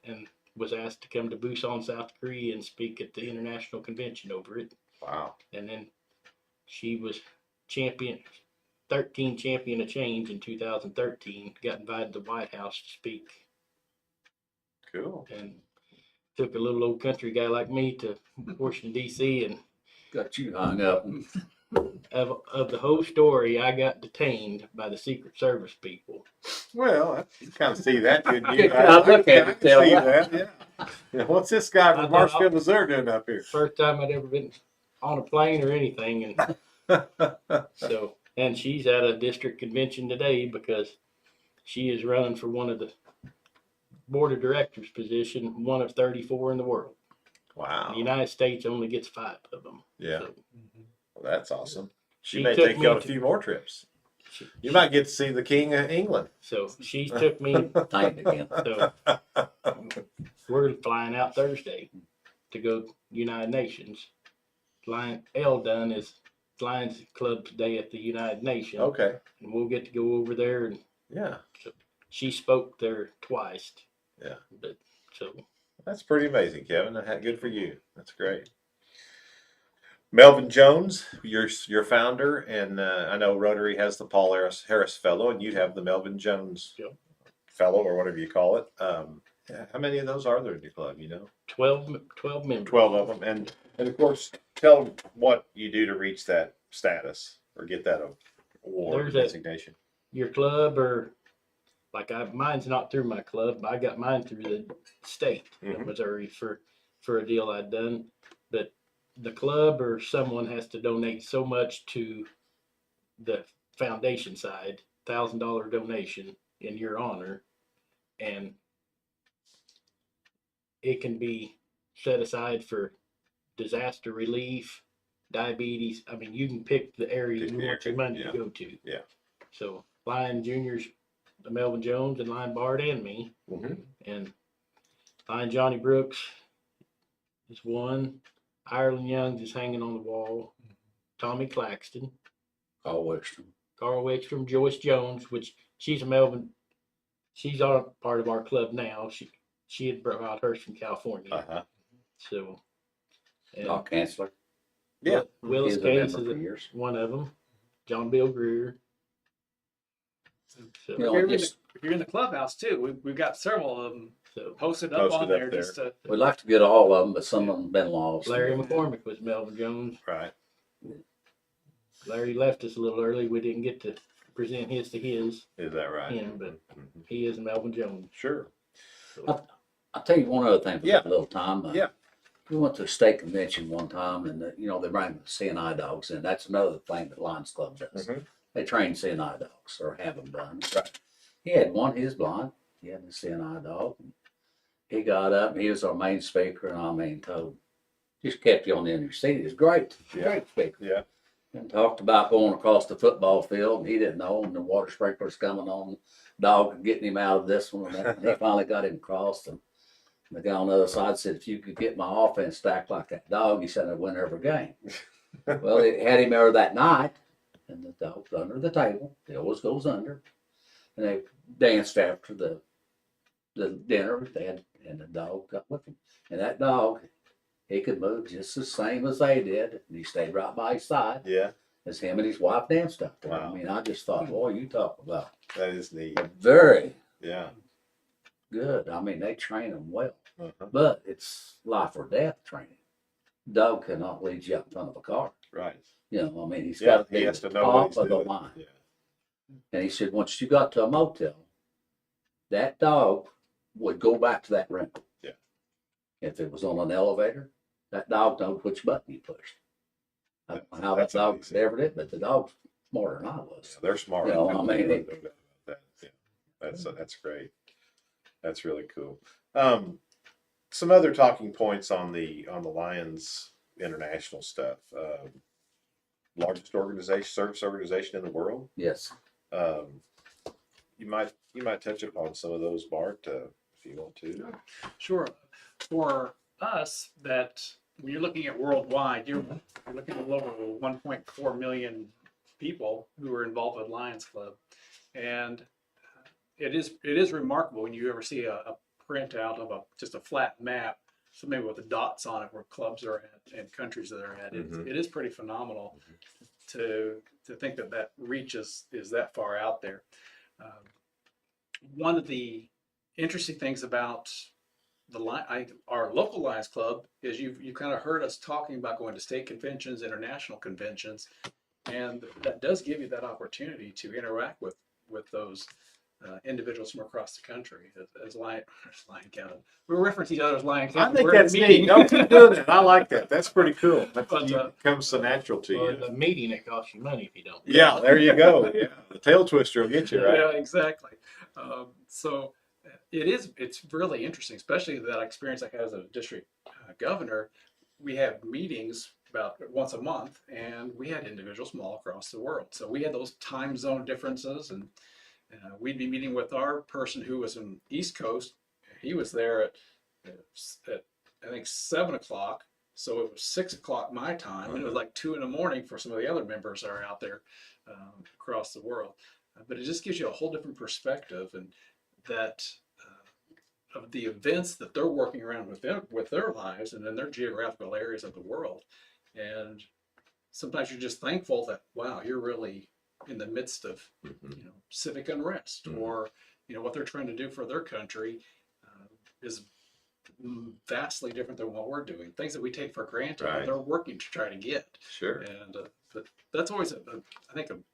and was asked to come to Busan, South Korea and speak at the international convention over it. Wow. And then she was 13 champion of change in 2013, got invited to the White House to speak, Cool. and took a little old country guy like me to Washington D.C. and Got you hung up. of the whole story, I got detained by the Secret Service people. Well, you kind of see that, couldn't you? I look at I it, can tell see that. that. Yeah. What's this guy I from thought Marshfield, Missouri doing up here? First time I'd ever been on a plane or anything, and so, and she's at a district convention today because she is running for one of the board of directors position, one of 34 in the world. Wow. The United States only gets 5 of them. Yeah. So Well, that's awesome. She She may took take me you on a to- few more trips. she, You might get to see the King of England. so she took me. Tighten again. So we're flying out Thursday to go United Nations. Done is Lions Club's day at the United Nations. Okay. And we'll get to go over there, and Yeah. she spoke there twice. Yeah. But so That's pretty amazing, Kevin. Good for you. That's great. Melvin Jones, your founder, and I know Rotary has the Paul Harris Fellow, and you have the Melvin Jones Yep. Fellow, or whatever you call it. How many of those are there in your club? You know, 12 members. 12 of them, and of course, tell them what you do to reach that status or get that award There's or a- designation. Your club, or like mine's not through my club. I got mine through the state of Mhm. Missouri for a deal I'd done. But the club or someone has to donate so much to the foundation side, $1,000 donation in your honor, and it can be set aside for disaster relief, diabetes. I mean, you can pick the area Pick you the want your area, money yeah. to go to. Yeah. So Lion Junior's the Melvin Jones, and Lion Bart and me, Mhm. and Lion Johnny Brooks is one. Ireland Young's is hanging on the wall. Tommy Claxton, Always. Carl Wickstrom, Joyce Jones, which she's a Melvin. She's our part of our club now. She had brought hers from California. Uh-huh. So, and Doc Cantrell. Yeah. Willis He's a Case member is for years. one of them. John Bill Greer. So, You know, If you're in the clubhouse too, we've got several of them so posted up Posted on up there there. just to. we'd like to get all of them, but some of them been lost. Larry McCormick was Melvin Jones. Right. Larry left us a little early. We didn't get to present his to his Is that right? him, but Mhm. he is Melvin Jones. Sure. So, I'll tell you one other thing for Yeah. that little time. Yeah. We went to a state convention one time, and they bring CNI dogs in. That's another thing that Lions Club does. Mhm. They train CNI dogs or have them done. Right. He had one. He was blind. He had a CNI dog. He got up. And he was our main speaker, and I mean, just kept you on the end of your seat. He was great. Yeah. Great speaker. Yeah. And talked about going across the football field, and he didn't know, and the water sprinklers coming on the dog and getting him out of this one and that. And he finally got him across, and the guy on the other side said, "If you could get my offense stacked like that dog," he said, "I'd win every game." Well, they had him there that night, and the dog was under the table. He always goes under, and they danced after the dinner. And the dog got with him, and that dog, he could move just the same as they did, and he stayed right by his side. Yeah. As him and his wife danced up there. Wow. I mean, I just thought, boy, you talk about That is neat. very Yeah. good. I mean, they train them well, Uh-huh. but it's life or death training. Dog cannot lead you out in front of a car. Right. I mean, he's Yeah. got to He be has the to know what top he's of the doing. line. Yeah. And he said, once you got to a motel, that dog would go back to that rental. Yeah. If it was on an elevator, that dog knows which button you pushed. I don't know how that That's dog amazing. ever did, but the dog's smarter than I was. Yeah, they're smart. You know, I No mean, doubt about that. Yeah. That's great. That's really cool. Some other talking points on the Lions international stuff. Largest service organization in the world. Yes. You might touch upon some of those, Bart, if you want to. Sure. For us, that when you're looking at worldwide, you're looking at over 1.4 million people who are involved with Lions Club, and it is remarkable when you ever see a printout of just a flat map, so maybe with the dots on it where clubs are at and countries that they're at. It is pretty phenomenal to think that reach is that far out there. One of the interesting things about our local Lions Club is you kind of heard us talking about going to state conventions, international conventions, and that does give you that opportunity to interact with those individuals from across the country as Lion County. We reference each other as Lion County. I think We're in a that's meeting. neat. Don't keep doing that. I like that. That's pretty cool. That But, comes so natural to or you. the meeting, it costs you money if you don't. Yeah, there you go. Yeah, the tail twister will get you right. Yeah, exactly. So it's really interesting, especially that experience I had as a district governor. We have meetings about once a month, and we had individuals from all across the world. So we had those time zone differences, and we'd be meeting with our person who was in East Coast. He was there at I think 7 o'clock. So it was 6 o'clock my time, and it was like 2 in the morning for some of the other members that are out there across the world. But it just gives you a whole different perspective, and that of the events that they're working around with their lives and in their geographical areas of the world. And sometimes you're just thankful that, wow, you're really in the midst of civic unrest, or what they're trying to do for their country is vastly different than what we're doing. Things that we take for granted, Right. they're working to try to get. Sure. And but that's always I think an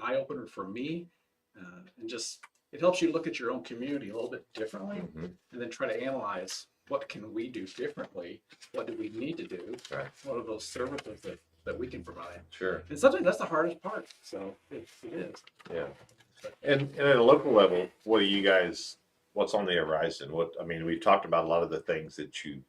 eye opener for me, and just it helps you look at your own community a little bit differently, and then try to analyze what can we do differently, what do we need to do, Right. what are those services that we can provide. Sure. And sometimes that's the hardest part. So it is. Yeah. And at a local level, what's on the horizon? We've talked about a lot of the things that you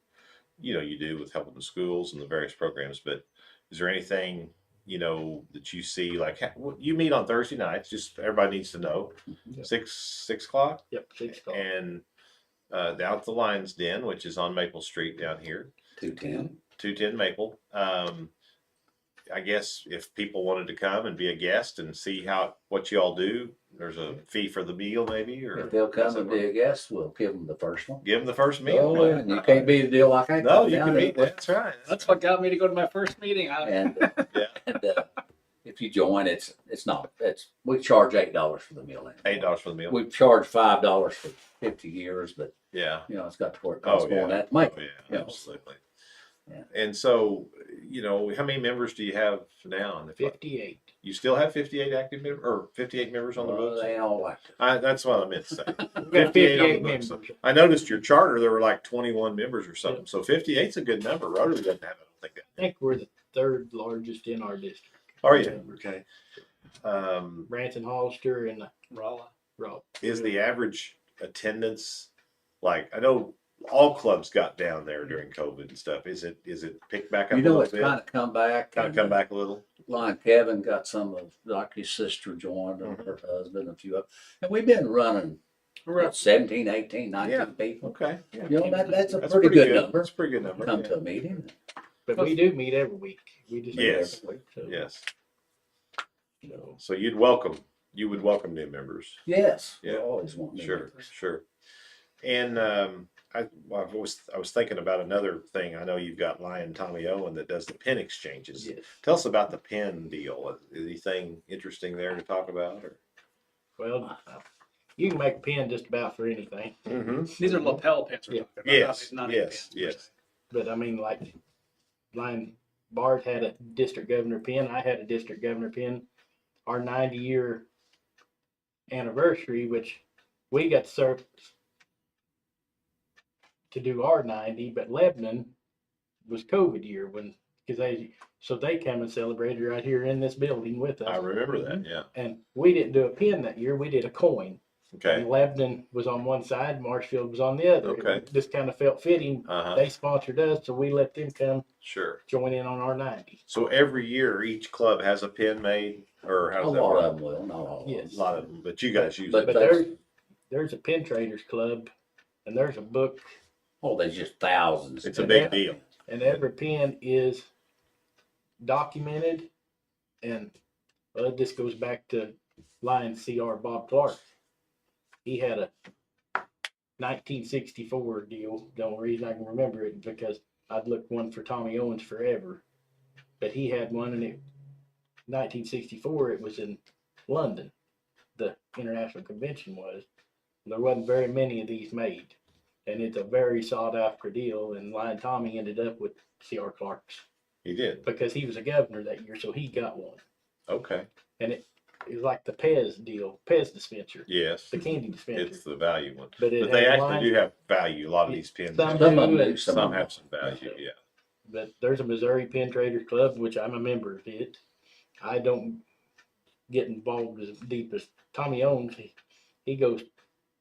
do with helping the schools and the various programs, but is there anything, that you see, like you meet on Thursday nights, just everybody needs to know, Yep. 6 o'clock, Yep, 6 o'clock. and down at the Lions Den, which is on Maple Street down here, 210. 210 Maple. I guess if people wanted to come and be a guest and see what you all do, there's a fee for the meal maybe, or If they'll how's come that and work? be a guest, we'll give them the first one. Give them the first meal. Oh, man. and you can't beat a deal like that. No, Come you down can and- beat that. That's right. That's what got me to go to my first meeting. And, Yeah. and if you join, we charge $8 for the meal. $8 for the meal. We've charged $5 for 50 years, but Yeah. it's got to where it costs Oh, more than that to make. Oh, yeah, Yeah. absolutely. Yeah. And so, how many members do you have now? 58. You still have 58 active members, or 58 members on the Well, books? they ain't all like it. That's what I meant to say. We've got 58 on the 58 books. members. I noticed your charter, there were like 21 members or something. So 58's a good number. Rotary doesn't have it, I don't think that. I think we're the third largest in our district. Are you? Okay. Branson, Hollister, and Rolla. Rob. Is the average attendance, like, I know all clubs got down there during COVID and stuff. Is it picked back up a little It's bit? kind of come back. Kind of come back a little? Like Kevin got some of, like his sister joined, and her husband, a few of, and we've been running We're up 17, 18, 19 Yeah. people. Okay. Yeah. That's a That's pretty good number. That's a pretty good number. Come yeah. to a meeting. But we do meet every week. We just meet Yes. every week. So, Yes. so So you would welcome new members. Yes. Yeah. We always want new Sure, members. sure. And I was thinking about another thing. I know you've got Lion Tommy Owen that does the pin exchanges. yes. Tell us about the pin deal. Anything interesting there to talk about? Or? Well, you can make a pin just about for anything. Mm-hmm. These are lapel pins we're Yeah. talking about. Yes, not yes, pins. yes. But I mean, like, Bart had a district governor pin. I had a district governor pin. Our 90-year anniversary, which we got served to do our 90, but Lebanon was COVID year because they come and celebrated right here in this building with us. I remember that. Yeah. And we didn't do a pin that year. We did a coin. Okay. And Lebanon was on one side, Marshfield was on the other. Okay. It just kind of felt fitting. Uh-huh. They sponsored us, so we let them come Sure. join in on our 90. So every year each club has a pin made, or how A does that lot work? of them will, not all of them. Yes. A lot of them, but you guys use But it. But there's a pin traders club, and there's a book, Oh, there's just thousands. It's a big deal. and every pin is documented. And this goes back to Lion CR Bob Clark. He had a 1964 deal. The only reason I can remember it is because I'd looked one for Tommy Owens forever. But he had one, and 1964, it was in London. The international convention was. There wasn't very many of these made. And it's a very sought after deal. And Lion Tommy ended up with C.R. Clark's He did. because he was a governor that year, so he got one. Okay. And it was like the Pez deal, Pez dispenser, Yes. the candy dispenser. It's the value one. But it But they had actually Lion- do have value. A lot of these pins. Some Some of them do, do, and Some have some value. Yeah. But there's a Missouri Pin Traders Club, which I'm a member of it. I don't get involved as deep as Tommy Owens. He goes,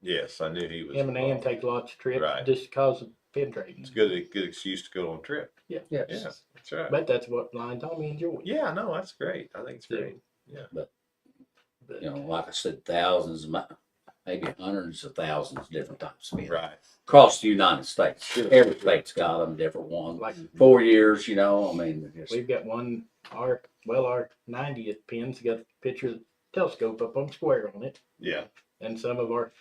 Yes, I knew he was. him and Ann involved. take lots of trips Right. just because of pin trading. It's good excuse to go on a trip. Yeah. Yes. Yeah, that's right. But that's what Lion Tommy enjoyed. Yeah, no, that's great. I think it's So, great. but, Like I said, thousands, maybe hundreds of thousands of different types of pins. Right. Across the United States. Every state's got them, different ones. like 4 years, I mean, just, we've got one, our 90th pin's got a picture of the telescope up on square on it. Yeah. And some of our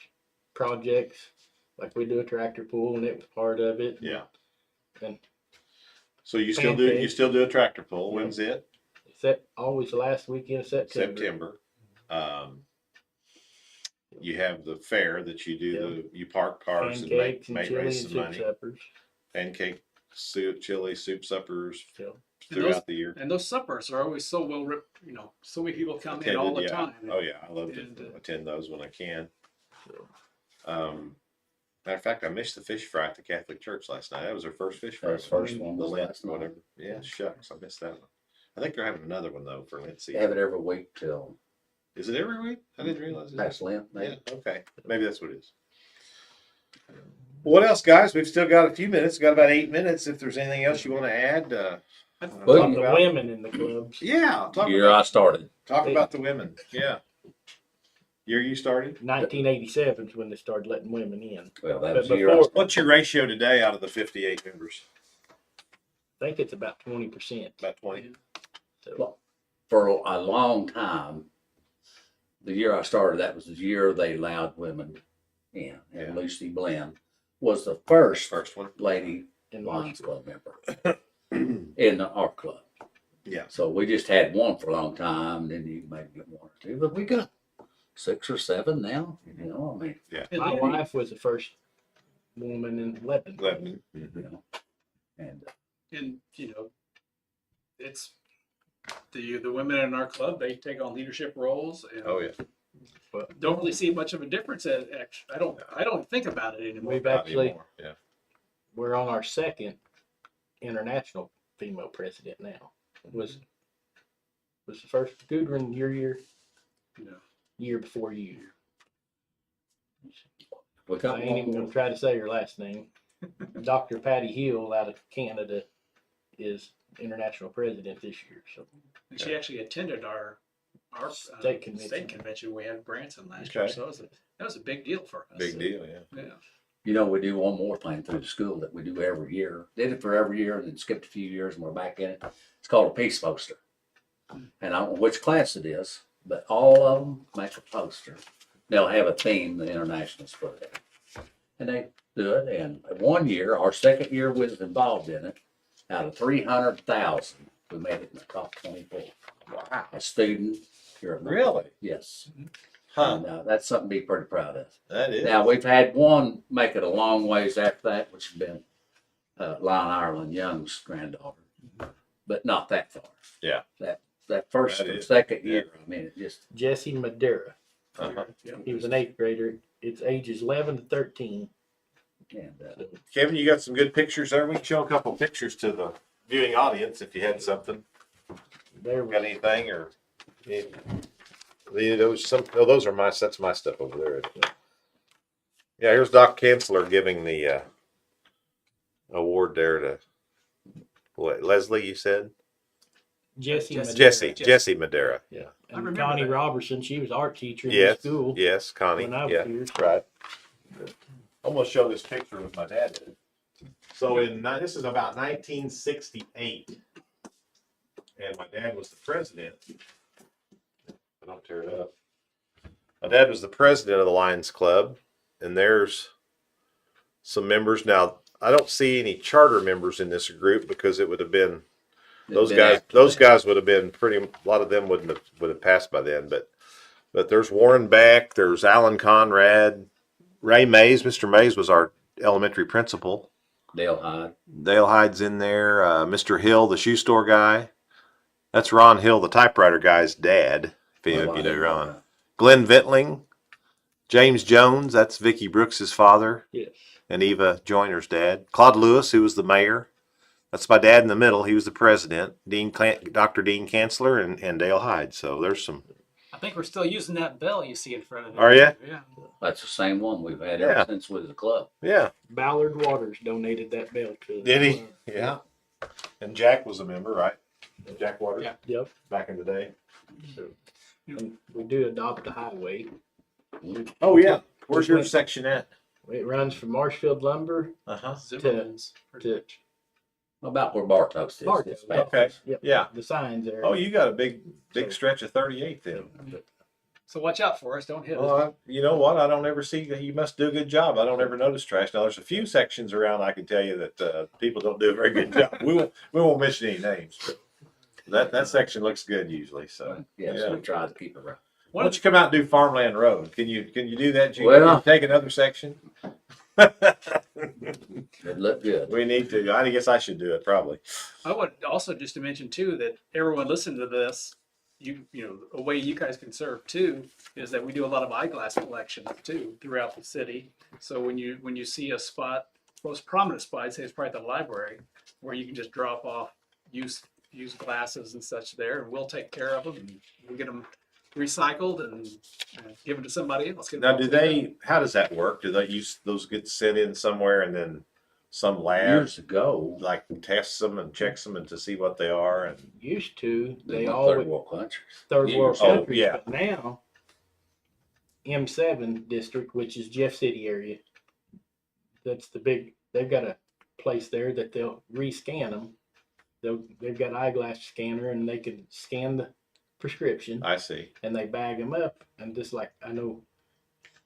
projects, like we do a tractor pull and it was part of it. Yeah. And So you still do Pancake. a tractor pull. When's it? it's always the last weekend of September. September. You have the fair that you do. You park cars and Pancakes and make chili and raise some soup money. suppers. Pancake, soup, chili, soup suppers So, throughout the year. And those suppers are always so well, so many people come in all the yeah. time. Oh yeah, I love to And, attend those when I can. so Matter of fact, I missed the fish fry at the Catholic Church last night. That was our first fish fry. That was the first one The was Lent last or night. whatever. Yeah, shucks, I missed that one. I think they're having another one though for Lent they season. have it every week till Is it every week? I didn't realize it. past Lent, Yeah, maybe. okay. Maybe that's what it is. What else, guys? We've still got a few minutes. Got about 8 minutes. If there's anything else you want to add, Well, talk the about. women in the clubs. Yeah, Year I started. talk about the women. Yeah. Year you started? 1987 is when they started letting women in. Well, that But was the year I before- started. What's your ratio today out of the 58 members? I think it's about 20%. About 20. So Well, for a long time, the year I started, that was the year they allowed women in. And Yeah. Lucy Blinn was the first one. lady in Lions Marshfield. Club member in our club. Yeah. So we just had one for a long time, then you maybe get one or two, but we got 6 or 7 now. You know, I mean, And My Lyndall- wife was the first woman in Lebanon. Lebanon. you know, and and you know, it's the women in our club. They take on leadership roles, and Oh yeah. don't really see much of a difference. I don't think about it anymore. We've Not actually anymore. Yeah. we're on our second international female president now. Was the first Gudrun your year before you? we I got ain't one even more. gonna try to say her last name. Dr. Patty Hill out of Canada is international president this year. So And she actually attended our State convention. state convention we had in Branson last year. Okay. So that was a big deal for us. Big deal. Yeah. Yeah. You know, we do one more thing through the school that we do every year. Did it for every year and then skipped a few years and we're back in it. It's called a peace poster. And I don't know which class it is, but all of them make a poster. They'll have a theme the internationals put in. And they do it. And one year, our second year was involved in it, out of 300,000, we made it in the top 24. Wow. A student. Really? Yes. Huh. And that's something to be pretty proud of. That is. Now, we've had one make it a long ways after that, which has been Lyon Ireland Young's granddaughter, but not that far. Yeah. That first That or is, second yeah. year, I mean, it just, Jesse Madera. Uh-huh. Yeah. He was an 8th grader. It's ages 11 to 13. and Kevin, you got some good pictures there. We can show a couple pictures to the viewing audience if you had something. There was Got anything or those are that's my stuff over there. Yeah, here's Doc Chancellor giving the award there to Leslie, you said? Jesse Jesse. Madera. Jesse Madera. Yeah. I And remember Connie that. Robertson, she was art teacher in the Yes, school yes, Connie. when I was Yeah, here. right. I'm gonna show this picture with my dad. So this is about 1968, and my dad was the president. I don't tear it up. My dad was the president of the Lions Club, and there's some members. Now, I don't see any charter members in this group because it would have been those guys. Those guys would have been a lot of them would have passed by then. But there's Warren Beck, there's Alan Conrad, Ray Mays. Mr. Mays was our elementary principal. Dale Hyde. Dale Hyde's in there. Mr. Hill, the shoe store guy. That's Ron Hill, the typewriter guy's dad. If any of you know Ron. Glenn Ventling, James Jones. That's Vicky Brooks's father. Yes. And Eva Joyner's dad. Claude Lewis, who was the mayor. That's my dad in the middle. He was the president. Dr. Dean Chancellor and Dale Hyde. So there's some. I think we're still using that bell you see in front of it. Are ya? Yeah. That's the same one we've had Yeah. ever since we was a club. Yeah. Ballard Waters donated that bell to Did he? Yeah. And Jack was a member, right? Jack Waters. Yeah. Yep. Back in the day. So, and we do adopt the highway. Oh yeah. Where's your section at? It runs from Marshfield Lumber Uh-huh. Zimmerman's pretty to much. About where Bartos is. Bartos. It's back. Okay. Yep, Yeah. the signs there. Oh, you got a big stretch of 38 then. So watch out for us. Don't hit us. Well, you know what? I don't ever see that. You must do a good job. I don't ever notice trash. Now, there's a few sections around I can tell you that people don't do a very good job. We won't mention any names, but that section looks good usually. So, Yes, yeah. we tried to keep it right. why don't you come out and do Farmland Road? Can you do that? Junior? Well- Can you take another section? It looked good. We need to. I guess I should do it probably. I would also just to mention too that everyone listening to this, you know, a way you guys can serve too is that we do a lot of eyeglass collection too throughout the city. So when you see a spot, most prominent spot, I'd say it's probably the library, where you can just drop off used glasses and such there, and we'll take care of them and we'll get them recycled and give them to somebody else. Get them Now, all do cleaned up. how does that work? Do they use those get sent in somewhere and then some lab Years ago, like tests them and checks them and to see what they are? And Used to, they they went all third went world countries. third world Years. Oh, countries, yeah. but now M7 district, which is Jeff City area, that's the big. They've got a place there that they'll rescan them they've got eyeglass scanner and they can scan the prescription I see. and they bag them up. And just like I know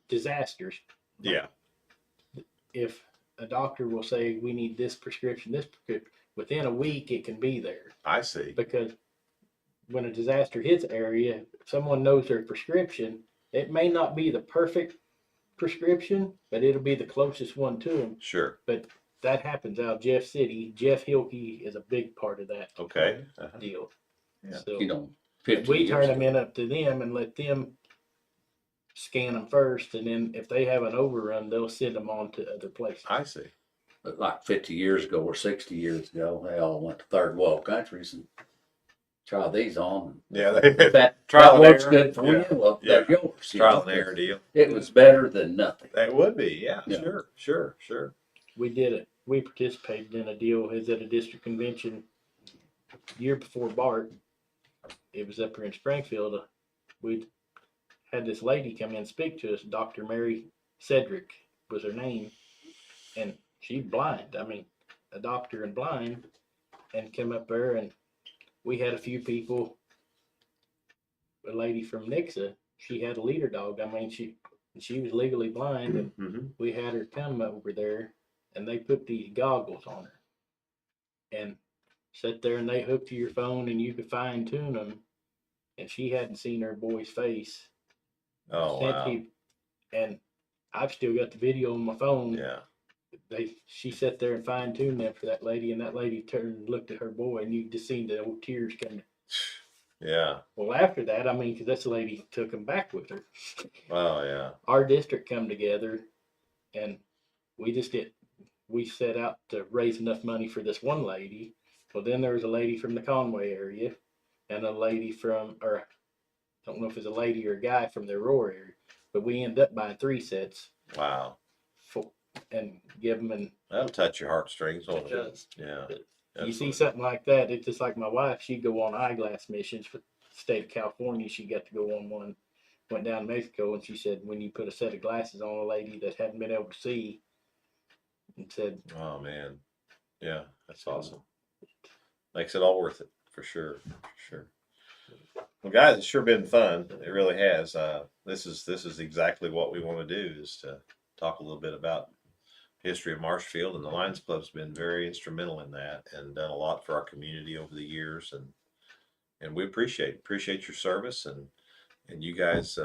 disasters, Yeah, if a doctor will say we need this prescription, within a week it can be there. I see. Because when a disaster hits area, if someone knows their prescription, it may not be the perfect prescription, but it'll be the closest one to them. Sure. But that happens out of Jeff City. Jeff Hilke is a big part of that Okay. deal. Yeah. So You know, 50 we years turn them ago. in up to them and let them scan them first, and then if they have an overrun, they'll send them on to other places. I see. But like 50 years ago or 60 years ago, they all went to third world countries and tried these on. Yeah, If that Trial and works error. good for Yeah. you, well, Yeah. that's yours. you trial know. and error deal. It was better than nothing. That would be. Yeah. Yeah. Sure. We did it. We participated in a deal. It was at a district convention year before Bart. It was up here in Springfield. We had this lady come in and speak to us. Dr. Mary Cedric was her name, and she's blind. I mean, a doctor and blind, and come up there, and we had a few people. A lady from Nixa, she had a leader dog. I mean, she was legally blind, and Mm-hmm. we had her come over there, and they put these goggles on her, and sat there, and they hooked to your phone, and you could fine tune them. And she hadn't seen her boy's face Oh since wow. and I've still got the video on my phone. Yeah. She sat there and fine tuned them for that lady, and that lady turned and looked at her boy, and you just seen the old tears coming. Yeah. Well, after that, I mean, because this lady took him back with her. Oh yeah. Our district come together, and we just did. We set out to raise enough money for this one lady. Well, then there was a lady from the Conway area, and a lady from, or I don't know if it's a lady or a guy from the Aurora area, but we ended up buying 3 sets Wow. and give them. And That'll touch your heartstrings, won't It it? does. Yeah. you see something like that, it's just like my wife. She'd go on eyeglass missions for the state of California. She got to go on one. Went down to Mexico, and she said when you put a set of glasses on a lady that hadn't been able to see, and said, Oh man. Yeah, that's awesome. Makes it all worth it for sure. Well, guys, it's sure been fun. It really has. This is exactly what we want to do, is to talk a little bit about history of Marshfield, and the Lions Club's been very instrumental in that and done a lot for our community over the years, and we appreciate your service, and you guys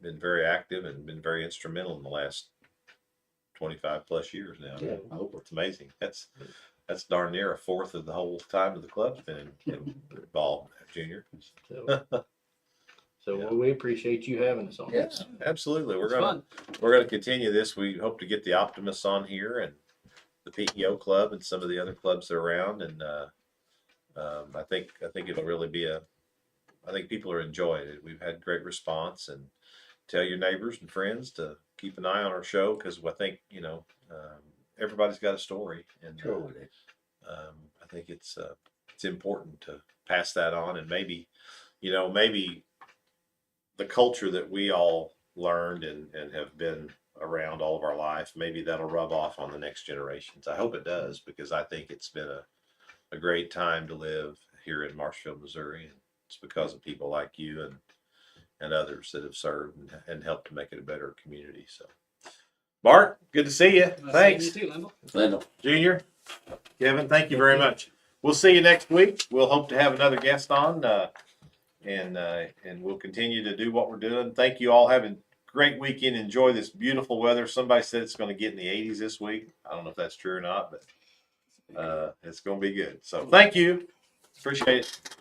been very active and been very instrumental in the last 25 plus years now. Yeah, over. It's amazing. That's darn near a fourth of the whole time of the club's been involved, Junior. so. So Yeah. well, we appreciate you having us on. Yes. Absolutely. It's fun. We're gonna continue this. We hope to get the Optimists on here and the PEO club and some of the other clubs that are around, and I think it'll really be I think people are enjoying it. We've had great response, and tell your neighbors and friends to keep an eye on our show, because I think everybody's got a story, and I think it's important to pass that on, and maybe the culture that we all learned and have been around all of our life, maybe that'll rub off on the next generations. I hope it does, because I think it's been a great time to live here in Marshfield, Missouri, and it's because of people like you and others that have served and helped to make it a better community. So, Bart, good to see you. Thanks. You too, Lyndall. Lyndall. Junior, Kevin, thank you very much. We'll see you next week. We'll hope to have another guest on, and we'll continue to do what we're doing. Thank you all. Have a great weekend. Enjoy this beautiful weather. Somebody said it's going to get in the 80s this week. I don't know if that's true or not, but it's going to be good. So thank you. Appreciate it.